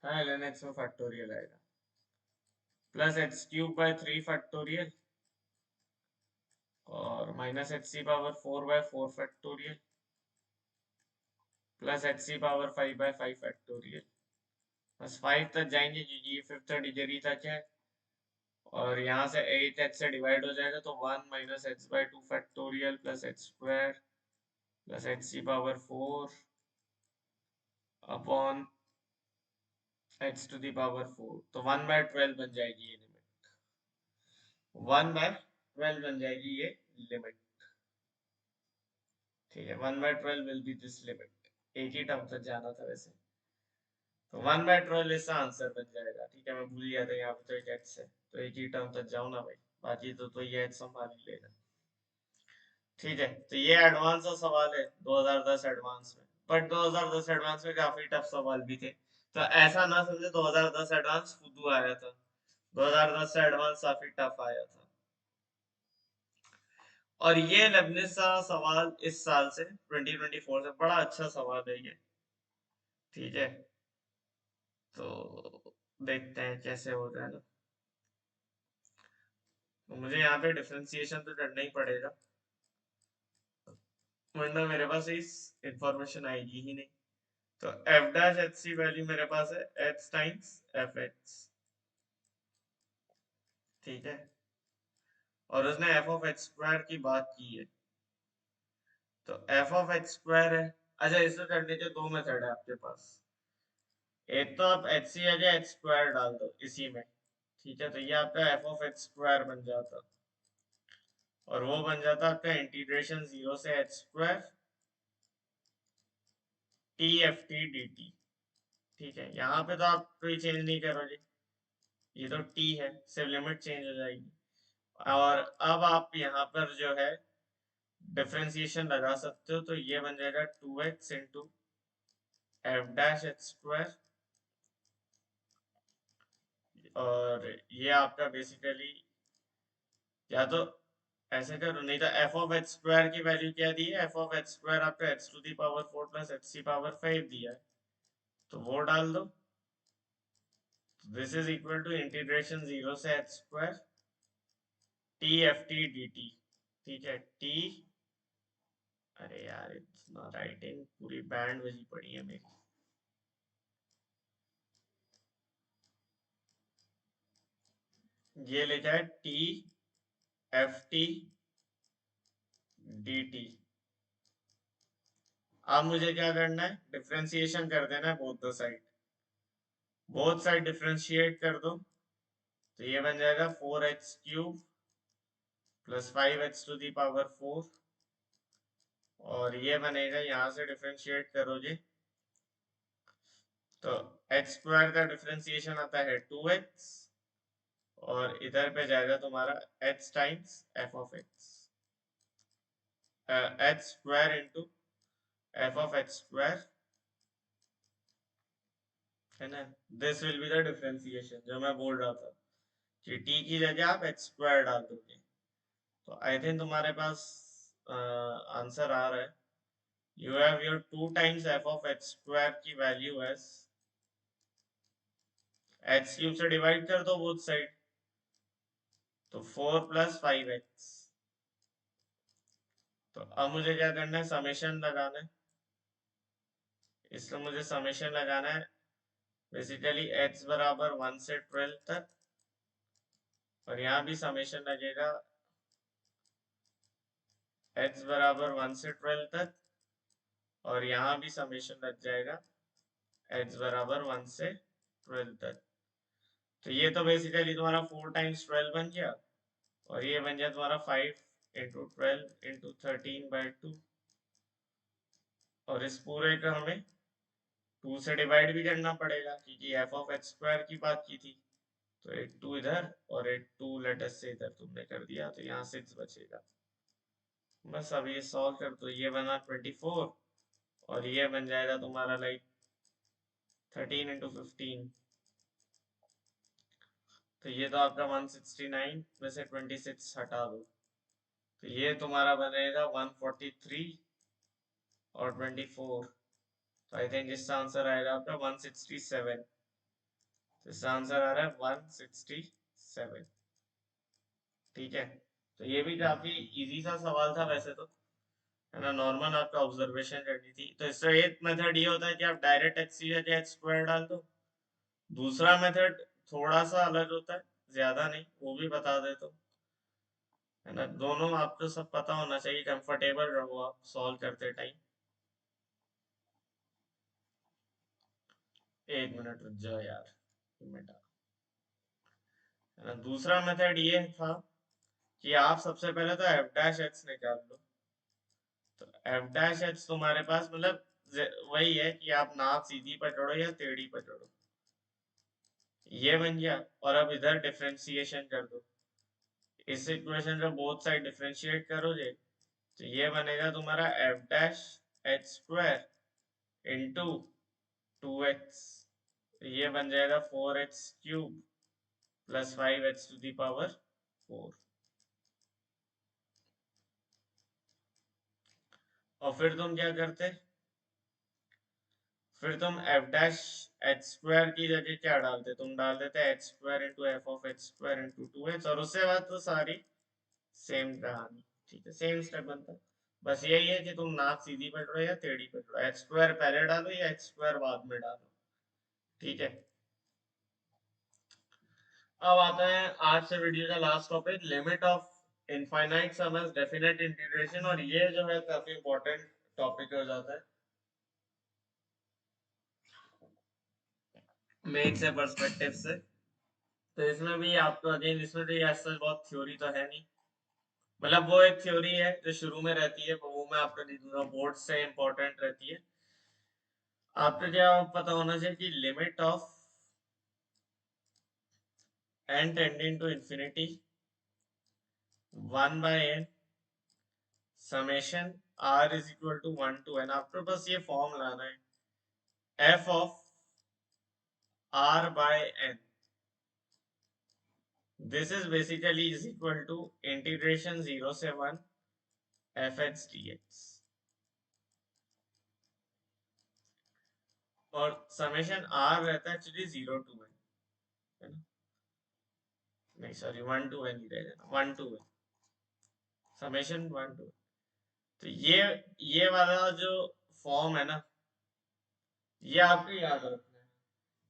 हाँ ln x में फैक्टोरियल आएगा, plus X cube by 3 factorial और माइनस एच सी power 4/4 factorial plus H C power 5/5 factorial. बस 5 तक जाएंगे क्योंकि ये फिफ्थ डिग्री तक है। और यहाँ से 8h से डिवाइड हो जाएगा तो 1 minus h/2 factorial plus h square plus H C power 4 upon h to the power 4। तो 1/12 बन जाएगी ये लिमिट, 1/12 बन जाएगी ये लिमिट, ठीक है। 1/12 विल बी दिस लिमिट। एक ही टर्म तक जाना था वैसे, तो 1/12 इसका आंसर बन जाएगा, ठीक है। मैं भूल गया था यहाँ पे तो एक x है, तो एक ही टर्म तक जाओ ना भाई, बाकी तो ये h संभाल ही लेगा, ठीक है। तो ये एडवांस सा सवाल है 2010 एडवांस में, बट 2010 एडवांस में काफी टफ सवाल भी थे। तो ऐसा ना समझे 2010 एडवांस फुद्दू आया था, 2010 से एडवांस काफी टफ आया था। और ये लेबनिज सा सवाल इस साल से 2024 से बड़ा अच्छा सवाल है ये, ठीक है। तो देखते हैं कैसे होता है ना। तो मुझे यहाँ पे डिफरेंशिएशन तो करना ही पड़ेगा, वरना मेरे पास इस इंफॉर्मेशन आएगी ही नहीं। तो f dash h c value मेरे पास है एच टाइम्स एफ एक्स, ठीक है, और उसने एफ ऑफ एक्स स्क्वायर की बात की है, तो एफ ऑफ एक्स स्क्वायर है। अच्छा, इसको करने के दो मेथड है आपके पास। एक तो आप एच सी या एच स्क्वायर डाल दो इसी में, ठीक है, तो ये आपका एफ ऑफ एक्स स्क्वायर बन जाता, और वो बन जाता आपका इंटीग्रेशन 0 से h square t f t D t, ठीक है। यहाँ पे तो आप कोई चेंज नहीं करोगे, ये तो टी है, सिर्फ लिमिट चेंज हो जाएगी। और अब आप यहाँ पर जो है डिफरेंशिएशन लगा सकते हो, तो ये बन जाएगा 2x into f dash h square, और ये आपका बेसिकली या तो ऐसे करो, नहीं तो एफ ऑफ एच स्क्वायर की वैल्यू क्या दी है, एफ ऑफ एच स्क्वायर आपका h to the power 4 plus H C power 5 दिया है, तो वो डाल दो। This is equal to integration 0 से h square t f t D t, ठीक है, टी, अरे यार इट्स राइटिंग पूरी बैंड बजी पड़ी है मेरी, ये लिखा है T f t D T. अब मुझे क्या करना है, डिफरेंशिएशन कर देना है बोथ साइड डिफरेंशिएट कर दो, तो ये बन जाएगा 4x cube plus 5x to the power 4, और ये बनेगा, यहाँ से डिफरेंशिएट करोगे तो एक्स स्क्वायर का डिफरेंशिएशन आता है 2x, और इधर पे जाएगा तुम्हारा h टाइम्स f ऑफ x, h square into f ऑफ x स्क्वायर, है ना। This will be the differentiation जो मैं बोल रहा था कि t की जगह आप x स्क्वायर डाल दोगे, तो आई थिंक तुम्हारे पास आंसर आ रहा है। You have your 2 times f ऑफ x स्क्वायर की वैल्यू एज h क्यूब से डिवाइड कर दो बोथ साइड, तो 4 प्लस 5x। तो अब मुझे क्या करना है, समेशन लगाना है, इसलिए मुझे समेशन लगाना है बेसिकली h बराबर 1 से 12 तक, और यहाँ भी समेशन लगेगा h बराबर 1 से 12 तक, और यहाँ भी समेशन लग जाएगा h बराबर 1 से 12 तक। तो ये तो बेसिकली तुम्हारा 4 टाइम्स 12 बन गया, और ये बन गया तुम्हारा 5 इंटू 12 इंटू 13/2, और इस पूरे का हमें 2 से डिवाइड भी करना पड़ेगा क्योंकि एफ ऑफ एक्स स्क्वायर की बात की थी, तो एक 2 इधर और एक 2 लेटस से इधर तुमने कर दिया, तो यहाँ 6 बचेगा। बस अब ये सॉल्व कर दो, ये बना 24, और ये बन जाएगा तुम्हारा लाइक 13 इंटू 15, तो ये तो आपका 169 में से 26 हटा दो, तो ये तुम्हारा बनेगा 143 और 24, तो आई थिंक इसका आंसर आएगा आपका 167, तो इसका आंसर आ रहा है 167, ठीक है। तो ये भी काफी इजी सा सवाल था वैसे तो, है ना, नॉर्मल आपका ऑब्जर्वेशन करनी थी। तो इसका एक मेथड ये होता है कि आप डायरेक्ट एक्स सी या एच स्क्वायर डाल दो, दूसरा मेथड थोड़ा सा अलग होता है, ज्यादा नहीं, वो भी बता दे तो, है ना, दोनों आपको सब पता होना चाहिए, कंफर्टेबल रहो आप सॉल्व करते टाइम। एक मिनट रुक जाओ यार, मिनट, है ना। दूसरा मेथड ये था कि आप सबसे पहले तो एफ डैश एक्स निकाल लो, तो एफ डैश एक्स तुम्हारे पास मतलब वही है कि आप नाक सीधी पकड़ो या टेढ़ी पकड़ो, ये बन गया, और अब इधर डिफरेंशिएशन कर दो, इस इक्वेशन का बोथ साइड डिफरेंशिएट करोगे, तो ये बनेगा तुम्हारा f dash h square into 2x, ये बन जाएगा 4x cube plus 5x to the power 4, और फिर तुम क्या करते, फिर तुम एफ डैश एच स्क्वायर की जगह क्या डालते, तुम डाल देते H square into f of h square into 2x, और उसके बाद तो सारी सेम कहानी, ठीक है, सेम स्टेप बनता है। बस यही है कि तुम नाक सीधी पकड़ो या टेढ़ी पकड़ो, एच स्क्वायर पहले डालो या एच स्क्वायर बाद में डालो। ठीक है, अब आता है आज से वीडियो का last topic, limit of infinite sum as definite integration. और ये जो है काफी इंपॉर्टेंट टॉपिक हो जाता है मेन से पर्सपेक्टिव से। तो इसमें भी आपको अगेन, इसमें भी ऐसा बहुत थ्योरी तो है नहीं, मतलब वो एक थ्योरी है जो शुरू में रहती है, वो मैं आपको दे दूंगा, बोर्ड से इंपॉर्टेंट रहती है। आपको क्या पता होना चाहिए कि limit of n tending to infinity 1/n summation r is equal to 1 to n। आपको बस ये फॉर्म लाना है, f of r/n, this is basically is equal to integration 0 से 1 fx dx। और समेशन r रहता है एक्चुअली 0 to n, है ना, नहीं सॉरी 1 to n ही रहेगा, 1 to n समेशन 1 to। तो ये वाला जो फॉर्म है ना, ये आपको याद रखना है।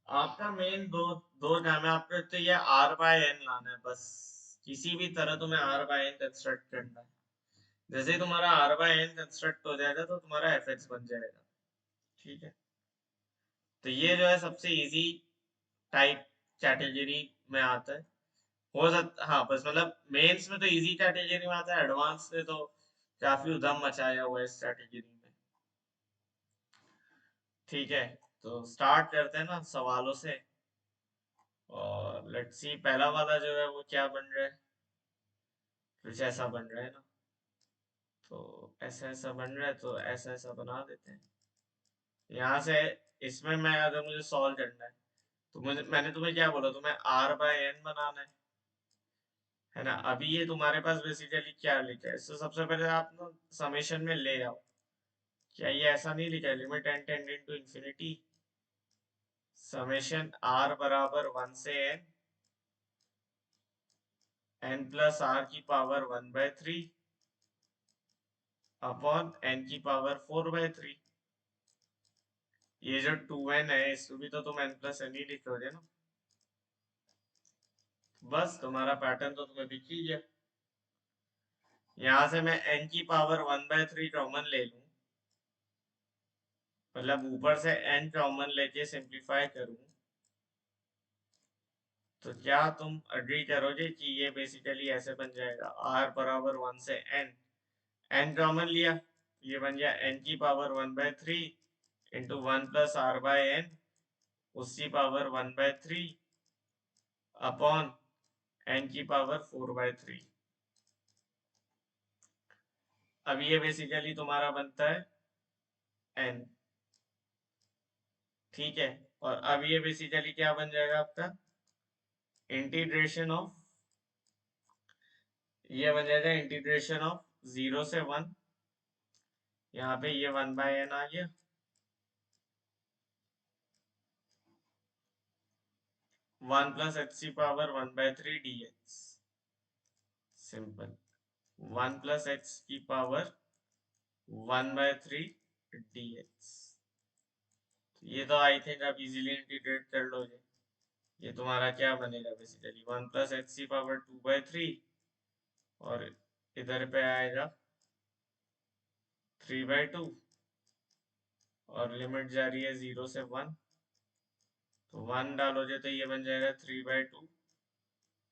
आपका मेन दो दो काम है आपको, तो ये r/n लाना है बस, किसी भी तरह तुम्हें r/n कंस्ट्रक्ट करना है। जैसे ही तुम्हारा r/n कंस्ट्रक्ट हो जाएगा तो तुम्हारा fx बन जाएगा। ठीक है, तो ये जो है सबसे इजी टाइप कैटेगरी में आता है। हो सकता, हाँ बस मतलब मेंस में तो इजी कैटेगरी में आता है, एडवांस में तो काफी उधम मचाया हुआ है इस कैटेगरी में। ठीक है, तो स्टार्ट करते हैं ना सवालों से। और लेट्स सी पहला वाला जो है वो क्या बन रहा है, कुछ ऐसा बन रहा है ना। तो ऐसा ऐसा बन रहा है तो ऐसा ऐसा बना देते हैं यहाँ से। इसमें मैं अगर मुझे सॉल्व करना है तो मुझे, मैंने तुम्हें क्या बोला, तुम्हें r/n बनाना है ना। अभी ये तुम्हारे पास बेसिकली क्या लिखा है, इससे सबसे पहले आप ना समेशन में ले आओ। क्या ये ऐसा नहीं लिखा है, limit n tending to infinity summation r बराबर 1 से n प्लस r की पावर 1/3 अपॉन n की पावर 4/3। ये जो 2n है इसको भी तो तुम n प्लस n ही लिखोगे ना। बस तुम्हारा पैटर्न तो तुम्हें दिख ही गया। यहाँ से मैं n की पावर 1/3 कॉमन ले लूं, मतलब ऊपर से n कॉमन लेके सिंप्लीफाई करूं, तो क्या तुम अग्री करोगे कि ये बेसिकली ऐसे बन जाएगा, r बराबर 1 से n कॉमन लिया, ये बन गया n की पावर 1/3 इंटू 1 प्लस r/n उसकी पावर 1/3 अपॉन n की पावर 4/3। अब ये बेसिकली तुम्हारा बनता है n। ठीक है, और अब ये बेसिकली क्या बन जाएगा आपका, इंटीग्रेशन ऑफ, ये बन जाएगा इंटीग्रेशन ऑफ 0 से 1, यहाँ पे ये 1/n आ गया, 1 प्लस h की power 1/3 dx, simple, 1 plus h की पावर 1/3 dx। ये तो आई थिंक आप इजीली इंटीग्रेट कर लोगे। ये तुम्हारा क्या बनेगा बेसिकली, 1 प्लस h की पावर 2/3 और इधर पे आएगा 3/2 और लिमिट जा रही है 0 से 1, तो 1 डालोगे तो ये बन जाएगा 3/2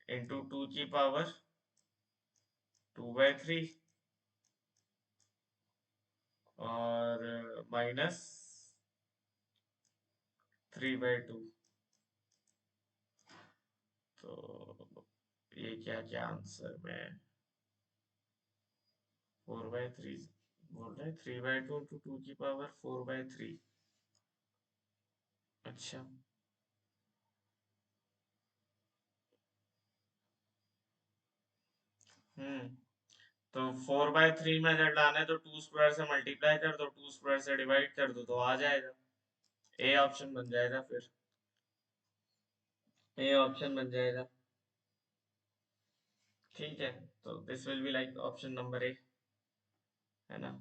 इंटू 2 की पावर 2/3 और माइनस 3/2। तो ये क्या क्या आंसर में 4/3 बोल रहे, 3/2 इंटू 2 की पावर 4/3। अच्छा, हम्म, तो 4/3 में अगर लाना है तो 2 स्क्वायर से मल्टीप्लाई कर दो, 2 स्क्वायर से डिवाइड कर दो तो आ जाएगा, ए ऑप्शन बन जाएगा फिर, ए ऑप्शन बन जाएगा। ठीक है, तो this will be like option number A. है ना।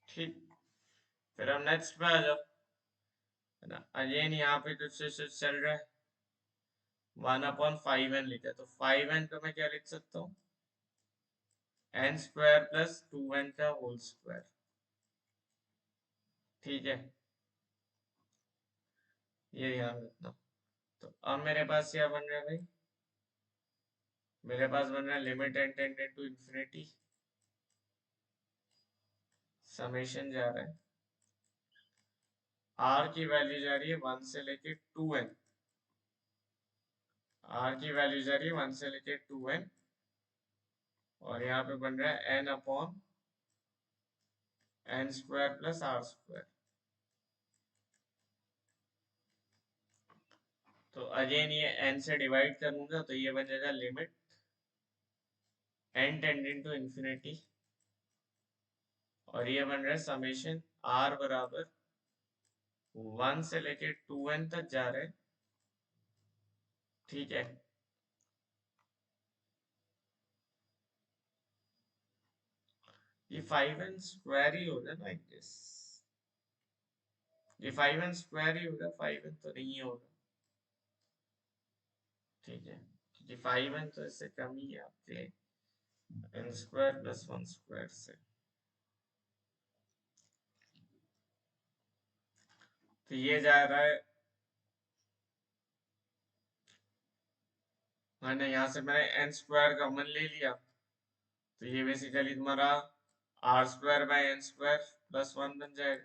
ठीक, फिर हम नेक्स्ट पे आ जाओ, है ना। अगेन यहाँ पे जो चल रहा है 1/5n लिखा है, तो 5n को मैं क्या लिख सकता हूँ, n स्क्वायर प्लस 2n का होल स्क्वायर। ठीक है, ये ध्यान रखना। तो अब मेरे पास क्या बन रहा है भाई, मेरे पास बन रहा है limit n tended to infinity, summation जा रहा है, r की वैल्यू जा रही है 1 से लेके 2n, r की वैल्यू जा रही है 1 से लेके 2n, और यहाँ पे बन रहा है n upon n square plus r square. तो अगेन ये n से डिवाइड करूंगा तो ये बन जाएगा limit n tended to infinity, और ये बन रहा है समेशन r बराबर 1 से लेके 2n तक जा रहे हैं। ठीक है, ये 5n स्क्वायर ही होगा ना, आई गेस ये 5n स्क्वायर ही होगा, 5n तो नहीं होगा। ठीक है, क्योंकि 5n तो इससे कम ही है आपके लिए, n स्क्वायर प्लस 1 स्क्वायर से। तो ये जा रहा है, मैंने यहाँ से मैंने n स्क्वायर कॉमन ले लिया, तो ये बेसिकली तुम्हारा r square by n square plus 1 बन जाएगा।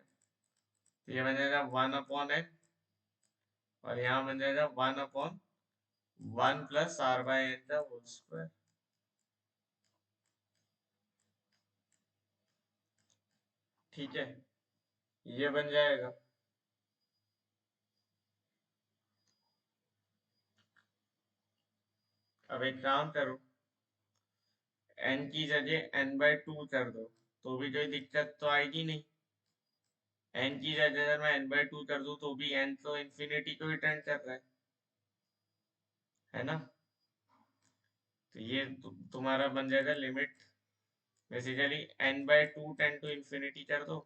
तो ये बन जाएगा 1/n, और यहाँ बन जाएगा 1/1 प्लस r बाय n का होल स्क्वायर। ठीक है, ये बन जाएगा। अब एक काम करो, n की जगह n/2 कर दो, तो भी कोई दिक्कत तो आएगी नहीं। n की जगह अगर मैं n/2 कर दूं तो भी n तो इंफिनिटी को ही टेंड कर रहा है ना। तो ये तुम्हारा बन जाएगा limit basically n/2 tend to infinity कर दो,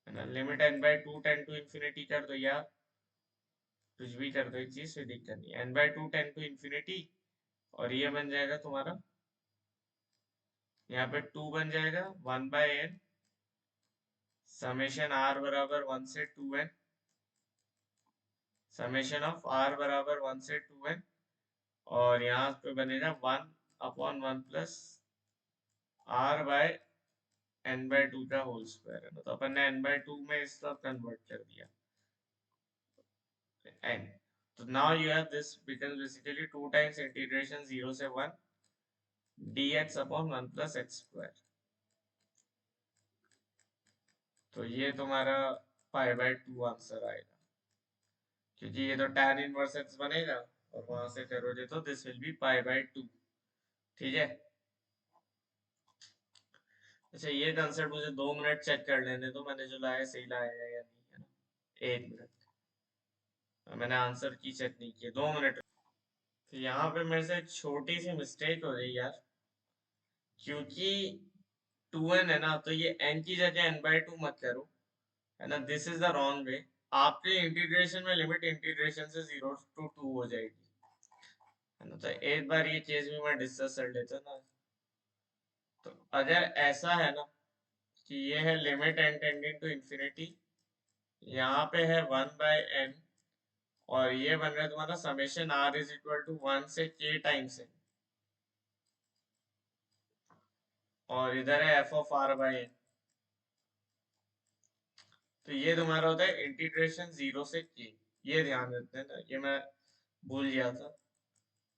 है ना। Limit n/2 tend to infinity कर दो, या कुछ भी कर दो, एक चीज से दिक्कत नहीं, n/2 टेंड टू इंफिनिटी, और ये बन जाएगा तुम्हारा, यहाँ पे 2 बन जाएगा 1/n समेशन r बराबर 1 से 2n, समेशन ऑफ r बराबर 1 से 2n, और यहाँ पे बनेगा 1/1 प्लस r बाय n/2 का होल स्क्वायर, है ना। तो अपन ने n/2 में इसका कन्वर्ट कर दिया n। तो now you have this becomes basically 2 times integration 0 से 1 dx upon 1 plus x square. तो ये तुम्हारा π/2 आंसर आएगा, क्योंकि ये तो tan इनवर्स x बनेगा, और वहां से करोगे तो दिस विल बी π/2। ठीक है, अच्छा ये कंसेप्ट मुझे 2 मिनट चेक कर लेने दो, मैंने जो लाया सही लाया है या नहीं, है ना। 1 मिनट, मैंने आंसर की चेक नहीं किया, 2 मिनट। तो यहाँ पे मेरे से एक छोटी सी मिस्टेक हो गई यार, क्योंकि 2n है ना, तो ये n की जगह n/2 मत करो, है ना। This is the wrong way. आपके इंटीग्रेशन में लिमिट इंटीग्रेशन से 0 to 2 हो जाएगी, है ना। तो एक बार ये चीज भी मैं डिस्कस कर लेता ना। तो अगर ऐसा है ना कि ये है limit n tending to infinity, यहाँ पे है 1/n, और ये बन रहा है तुम्हारा summation r is equal to 1 से k टाइम्स n, और इधर है f(r/n). तो ये तुम्हारा होता है इंटीग्रेशन 0 से k। ये ध्यान रखते हैं ना, ये मैं भूल गया था,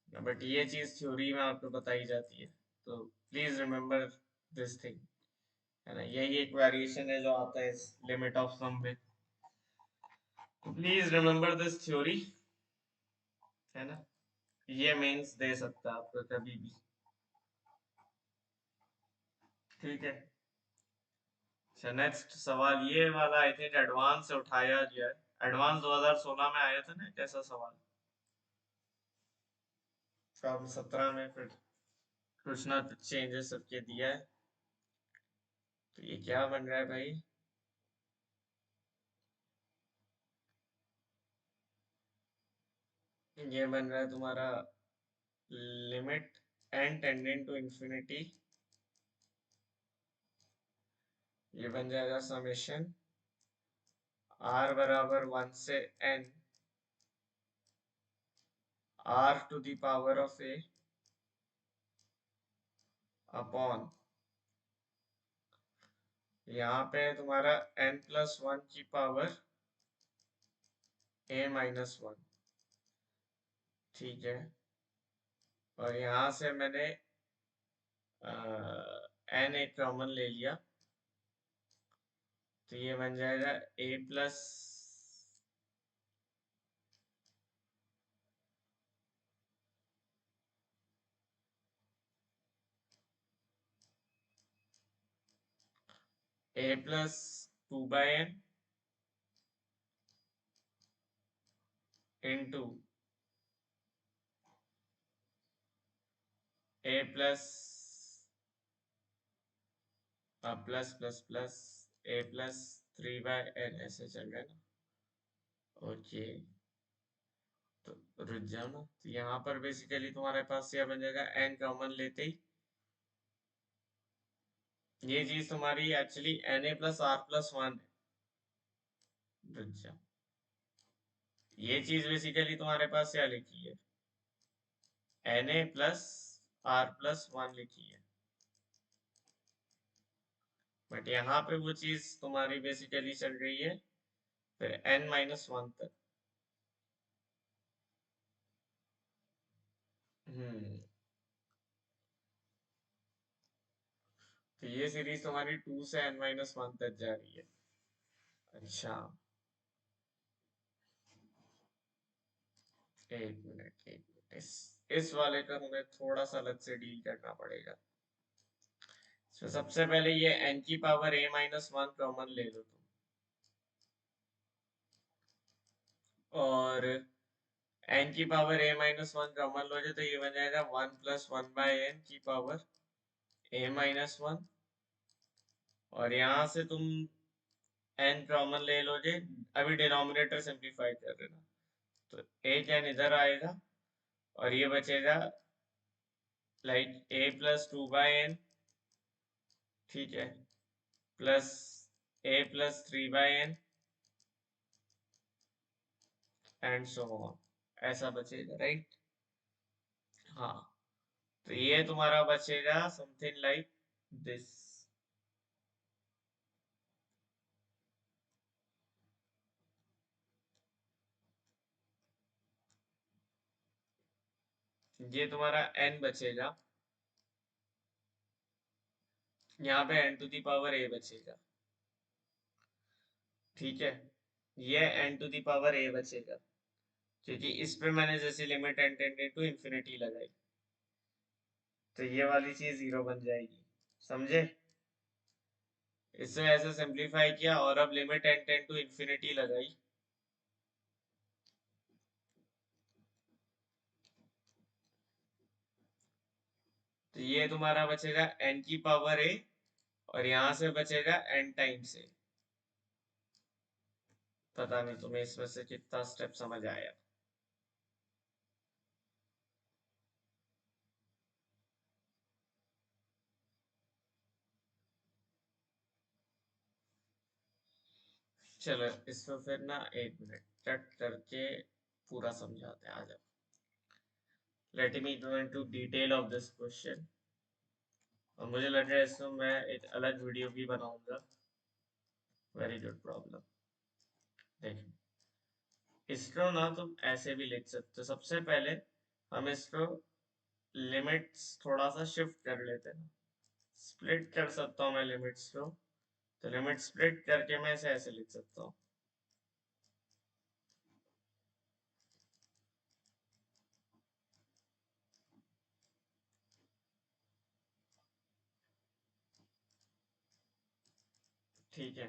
बट ये चीज थ्योरी में आपको बताई जाती है, तो प्लीज रिमेम्बर दिस थिंग, है ना। यही एक वेरिएशन है जो आता है इस लिमिट ऑफ सम में। प्लीज रिमेम्बर दिस थ्योरी, है ना, ये मेंस दे सकता है आपको कभी भी, ठीक है। अच्छा नेक्स्ट सवाल ये वाला आई थिंक एडवांस से उठाया गया है, एडवांस 2016 में आया था ना कैसा सवाल, फॉर्म 17 में फिर कुछ ना कुछ चेंजेस सबके दिया है। तो ये क्या बन रहा है भाई, ये बन रहा है तुम्हारा limit n tending to infinity, ये बन जाएगा समेशन r बराबर 1 से n r to the power of a upon, यहाँ पे तुम्हारा n+1 की पावर a-1, ठीक है। और यहाँ से मैंने n एक कॉमन ले लिया, तो ये बन जाएगा a+2/n into a plus plus plus plus a+3/n, ऐसे चल रहा है ना, ओके। तो रुक जाओ ना, तो यहाँ पर बेसिकली तुम्हारे पास यह बन जाएगा n कॉमन लेते ही, ये चीज तुम्हारी एक्चुअली na+r+1 है, रुक जाओ, ये चीज बेसिकली तुम्हारे पास क्या लिखी है, na+r+1 लिखी है, बट यहाँ पे वो चीज तुम्हारी बेसिकली चल रही है फिर n-1 तक। हम्म, तो ये सीरीज तुम्हारी 2 से n-1 तक जा रही है। अच्छा, एक मिनट, इस वाले का हमें थोड़ा सा अलग से डील करना पड़ेगा। तो सबसे पहले ये n की पावर a-1 कॉमन ले लो तुम, और n की पावर a-1 कॉमन लोगे तो ये बन जाएगा 1+1/n की पावर a-1, और यहाँ से तुम n कॉमन ले लोगे, अभी डिनोमिनेटर सिंप्लीफाई कर रहे ना, तो एक n इधर आएगा और ये बचेगा लाइक a+2/n, ठीक है, plus a+3/n and so on, ऐसा बचेगा राइट। हाँ, तो ये तुम्हारा बचेगा समथिंग लाइक दिस, ये तुम्हारा n बचेगा, यहाँ पे n to the power a बचेगा, ठीक है, ये n to the power a बचेगा, क्योंकि इस पे मैंने जैसे limit n tended to infinity लगाई, तो ये वाली चीज 0 बन जाएगी, समझे। इससे ऐसे सिंप्लीफाई किया और अब limit n tend to infinity लगाई, तो ये तुम्हारा बचेगा n की पावर a, और यहां से बचेगा n टाइम्स a। पता नहीं तुम्हें इसमें से कितना स्टेप समझ आया। चलो इसको फिर ना एक मिनट कट करके पूरा समझाते हैं, आ जाओ, let me go into detail of this question, और मुझे लग रहा है इसको मैं एक अलग वीडियो भी बनाऊंगा। वेरी गुड प्रॉब्लम, देखो इसको ना तुम ऐसे भी लिख सकते हो, सबसे पहले हम इसको लिमिट्स थोड़ा सा शिफ्ट कर लेते हैं, स्प्लिट कर सकता हूँ मैं लिमिट्स को, तो लिमिट स्प्लिट करके मैं इसे ऐसे लिख सकता हूँ, ठीक है,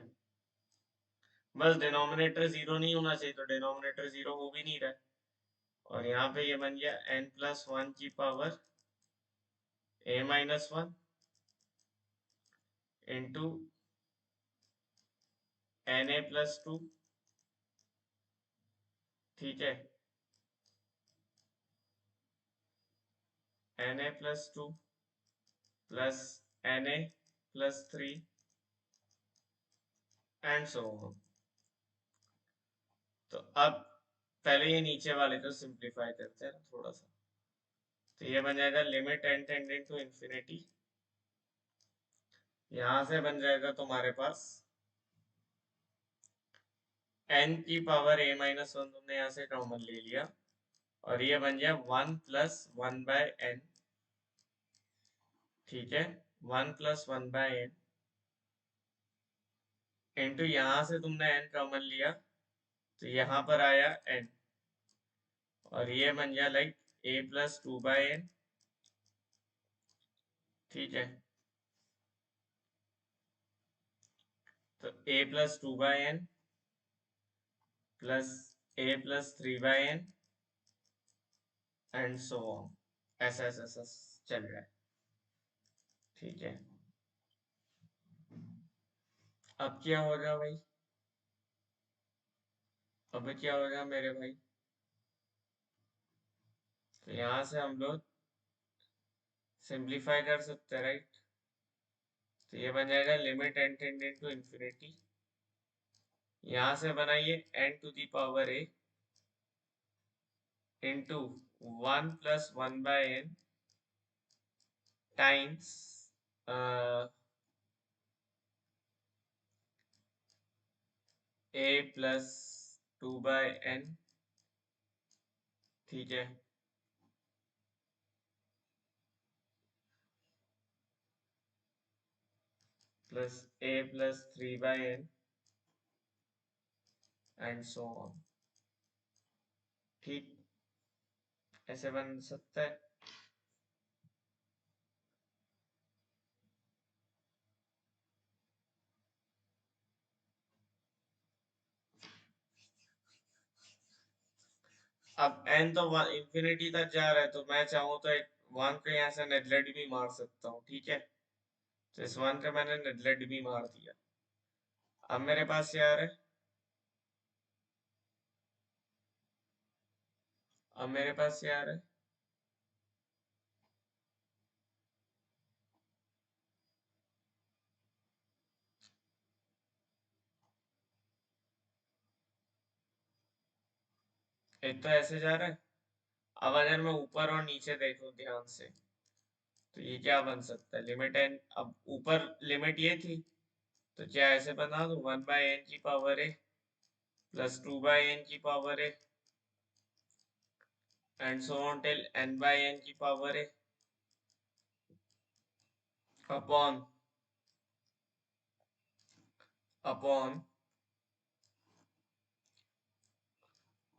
बस डिनोमिनेटर जीरो नहीं होना चाहिए, तो डिनोमिनेटर जीरो हो भी नहीं रहा है। और यहाँ पे ये बन गया n+1 की पावर a-1 इंटू na+2। ठीक है, na+2 plus na+3 and so on. तो अब पहले ये नीचे वाले को सिंप्लीफाई करते हैं थोड़ा सा। तो ये बन जाएगा limit n tending to infinity, यहां से बन जाएगा तुम्हारे पास n की पावर a-1 तुमने यहाँ से कॉमन ले लिया, और ये बन गया 1+1/n। ठीक है, 1+1/n इंटू यहाँ से तुमने n कॉमन लिया, तो यहाँ पर आया n, और ये बन गया लाइक a+2/n। ठीक है, तो a+2/n plus a+3/n and so on, ऐसा ऐसा ऐसा चल रहा है। ठीक है, अब क्या होगा भाई, अब क्या होगा मेरे भाई, तो यहाँ से हम लोग सिंप्लीफाई कर सकते हैं, राइट। तो ये बन जाएगा limit n tending to infinity, यहाँ से बनाइए n⁴ into 1+1/n times a+2/n। ठीक है, plus a+3/n and so on. ठीक, ऐसे बन सकता है। अब n तो इंफिनिटी तक जा रहा है, तो मैं चाहूँ तो एक 1 को यहाँ से नेगलेक्ट भी मार सकता हूँ। ठीक है, तो इस 1 को मैंने नेगलेक्ट भी मार दिया। अब मेरे पास क्या आ रहा है, अब मेरे पास क्या आ रहा है, एक तो ऐसे जा रहा है। अब अगर मैं ऊपर और नीचे देखूं ध्यान से, तो ये क्या बन सकता है, लिमिट n, अब ऊपर लिमिट ये थी, तो क्या ऐसे बना दूं 1/n की पावर a प्लस 2/n की power a and so on till n/n की power a upon upon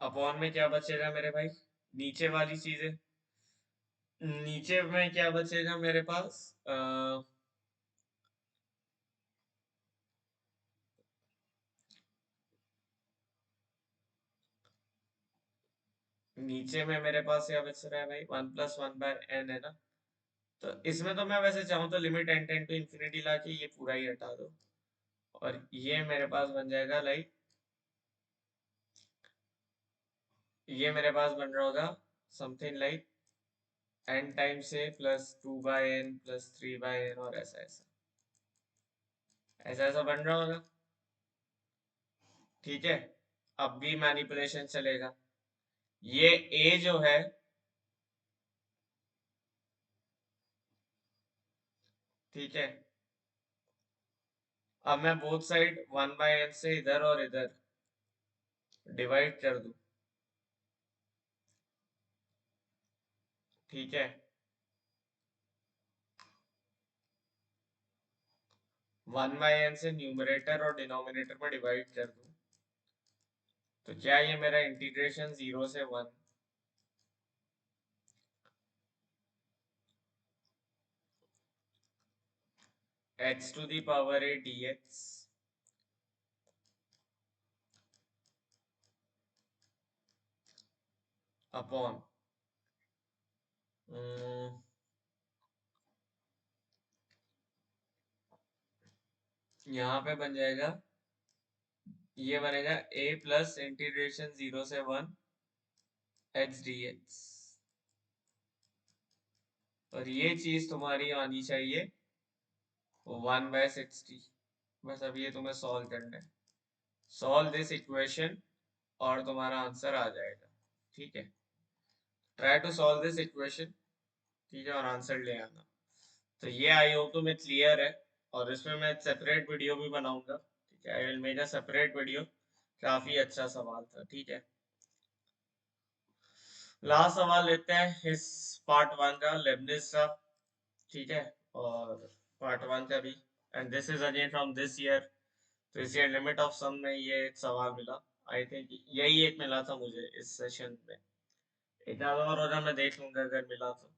upon में क्या बचेगा मेरे भाई, नीचे वाली चीजें, नीचे में क्या बचेगा मेरे पास, नीचे में मेरे पास क्या बच रहा है भाई, 1+1/n है ना। तो इसमें तो मैं वैसे चाहूँ तो limit n tend to infinity ला के ये पूरा ही हटा दो, और ये मेरे पास बन जाएगा लाइक, ये मेरे पास बन रहा होगा something like n times a plus 2/n plus 3/n, और ऐसा ऐसा ऐसा ऐसा बन रहा होगा। ठीक है, अब भी मैनिपुलेशन चलेगा। ये a जो है, ठीक है, अब मैं बोथ साइड 1/n से इधर और इधर डिवाइड कर दूं। ठीक है, 1/n से न्यूमरेटर और डिनोमिनेटर में डिवाइड कर दूं, तो क्या ये मेरा इंटीग्रेशन 0 से 1 h⁴ a dx अपॉन यहाँ पे बन जाएगा, ये बनेगा a प्लस इंटीग्रेशन 0 से 1 h dx, और ये चीज तुम्हारी आनी चाहिए 1/60। बस अब ये तुम्हें सॉल्व करना है, सॉल्व दिस इक्वेशन और तुम्हारा आंसर आ जाएगा। ठीक है, try to solve this equation, ठीक है, और आंसर ले आना। तो ये आई होप तुम्हें क्लियर है, और इसमें मैं सेपरेट वीडियो भी बनाऊंगा। ठीक है, I will make a separate video. काफी अच्छा सवाल था। ठीक है, लास्ट सवाल लेते हैं इस पार्ट 1 का, लेबनिज का। ठीक है, और पार्ट 1 का भी, and this is again from this year. तो इस ईयर लिमिट ऑफ सम में ये एक सवाल मिला, आई थिंक यही एक मिला था मुझे इस सेशन में। एक आधा और होगा, मैं देख लूंगा अगर मिला तो।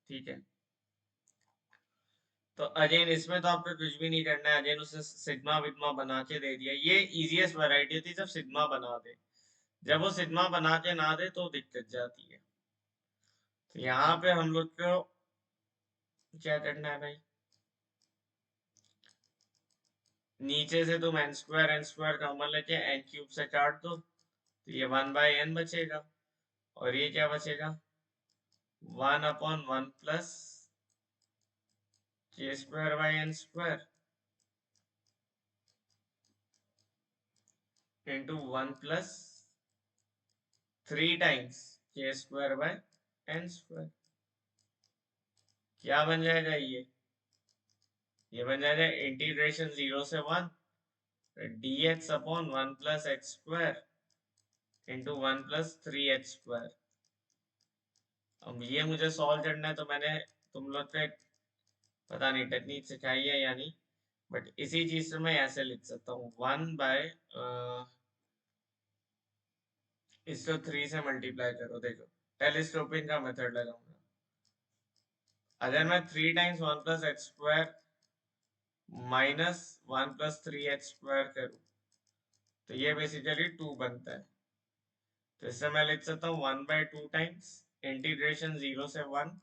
ठीक है, तो अजैन इसमें तो आपको कुछ भी नहीं करना है, अजैन उसे सिग्मा विग्मा बना के दे दिया। ये इजीएस्ट वैरायटी थी जब सिग्मा बना दे, जब वो सिग्मा बना के ना दे तो दिक्कत जाती है। तो यहाँ पे हम लोग को क्या करना है भाई, नीचे से तुम एन स्क्वायर कॉमन लेके एन क्यूब से काट दो, तो ये 1/n बचेगा, और ये क्या बचेगा 1/1 plus k square by n square into 1 plus 3 times k square by n square. क्या बन जाएगा ये बन जाएगा इंटीग्रेशन 0 से 1 dx upon 1 plus x square into 1 plus 3h square. अब ये मुझे सॉल्व करना है, तो मैंने तुम लोग को पता नहीं टेक्निक सिखाई है या नहीं, बट इसी चीज से मैं ऐसे लिख सकता हूँ 1 बाय इसको 3 से मल्टीप्लाई करो। देखो, टेलीस्कोपिंग का मेथड लगाऊंगा। अगर मैं 3 times 1 plus x square minus 1 plus 3h square करूँ, तो ये बेसिकली 2 बनता है। तो इससे मैं लिख सकता हूँ 1/2 टाइम्स इंटीग्रेशन 0 से 1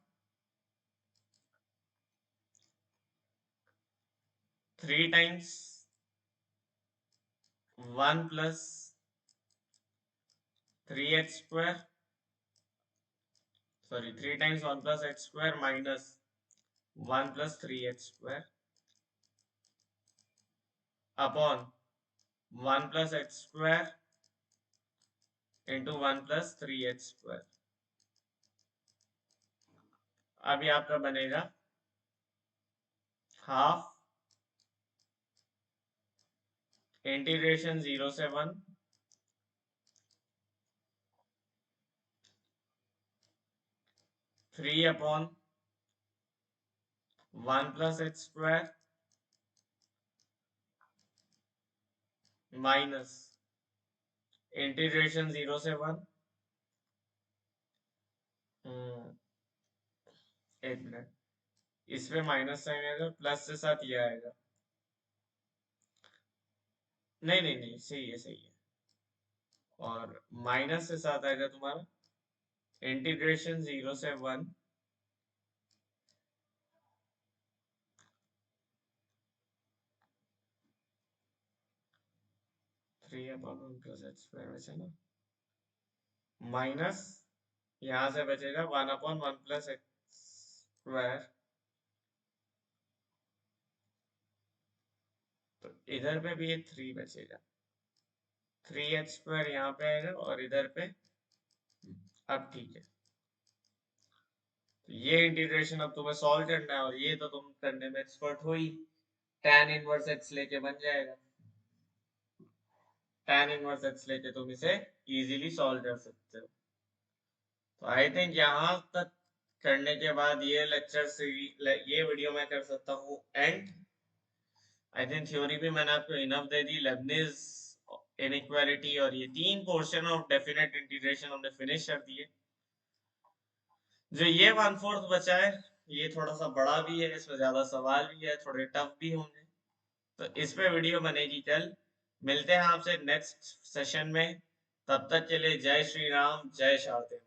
3 times 1 plus 3h square, sorry 3 times 1 plus h square minus 1 plus 3h square upon 1 plus h square into 1 plus 3h square. अभी आपका बनेगा हाफ इंटीग्रेशन 0 से 1 3 upon 1 plus h square minus integration 0 से 1 एक minute, इस पे minus sign आएगा, plus के साथ ये आएगा। नहीं नहीं नहीं, सही है सही है, और माइनस के साथ आएगा तुम्हारा इंटीग्रेशन 0 से 1 3 अपॉन 1 प्लस h स्क्वायर बचे ना, माइनस यहाँ से बचेगा 1/1 प्लस एक्स स्क्वायर, तो इधर पे भी ये 3 बचेगा, 3h स्क्वायर यहाँ पे आएगा, और इधर पे अब ठीक है। तो ये इंटीग्रेशन अब तुम्हें सॉल्व करना है, और ये तो तुम करने में एक्सपर्ट हो ही, tan इनवर्स x लेके बन जाएगा। tan इनवर्स x लेके तुम इसे इजीली सॉल्व कर सकते हो। तो आई थिंक यहाँ तक करने के बाद ये लेक्चर ये वीडियो मैं कर सकता हूँ एंड। आई थिंक थ्योरी भी मैंने आपको enough they the, Lebanese inequality और ये 3 पोर्शन ऑफ डेफिनेट इंटीग्रेशन हमने फिनिश कर दिए। जो ये 1/4 बचा है, ये थोड़ा सा बड़ा भी है, इसमें ज्यादा सवाल भी है, थोड़े टफ भी होंगे, तो इस पे वीडियो बनेगी कल। मिलते हैं आपसे नेक्स्ट सेशन में, तब तक के लिए जय श्री राम, जय शारदे।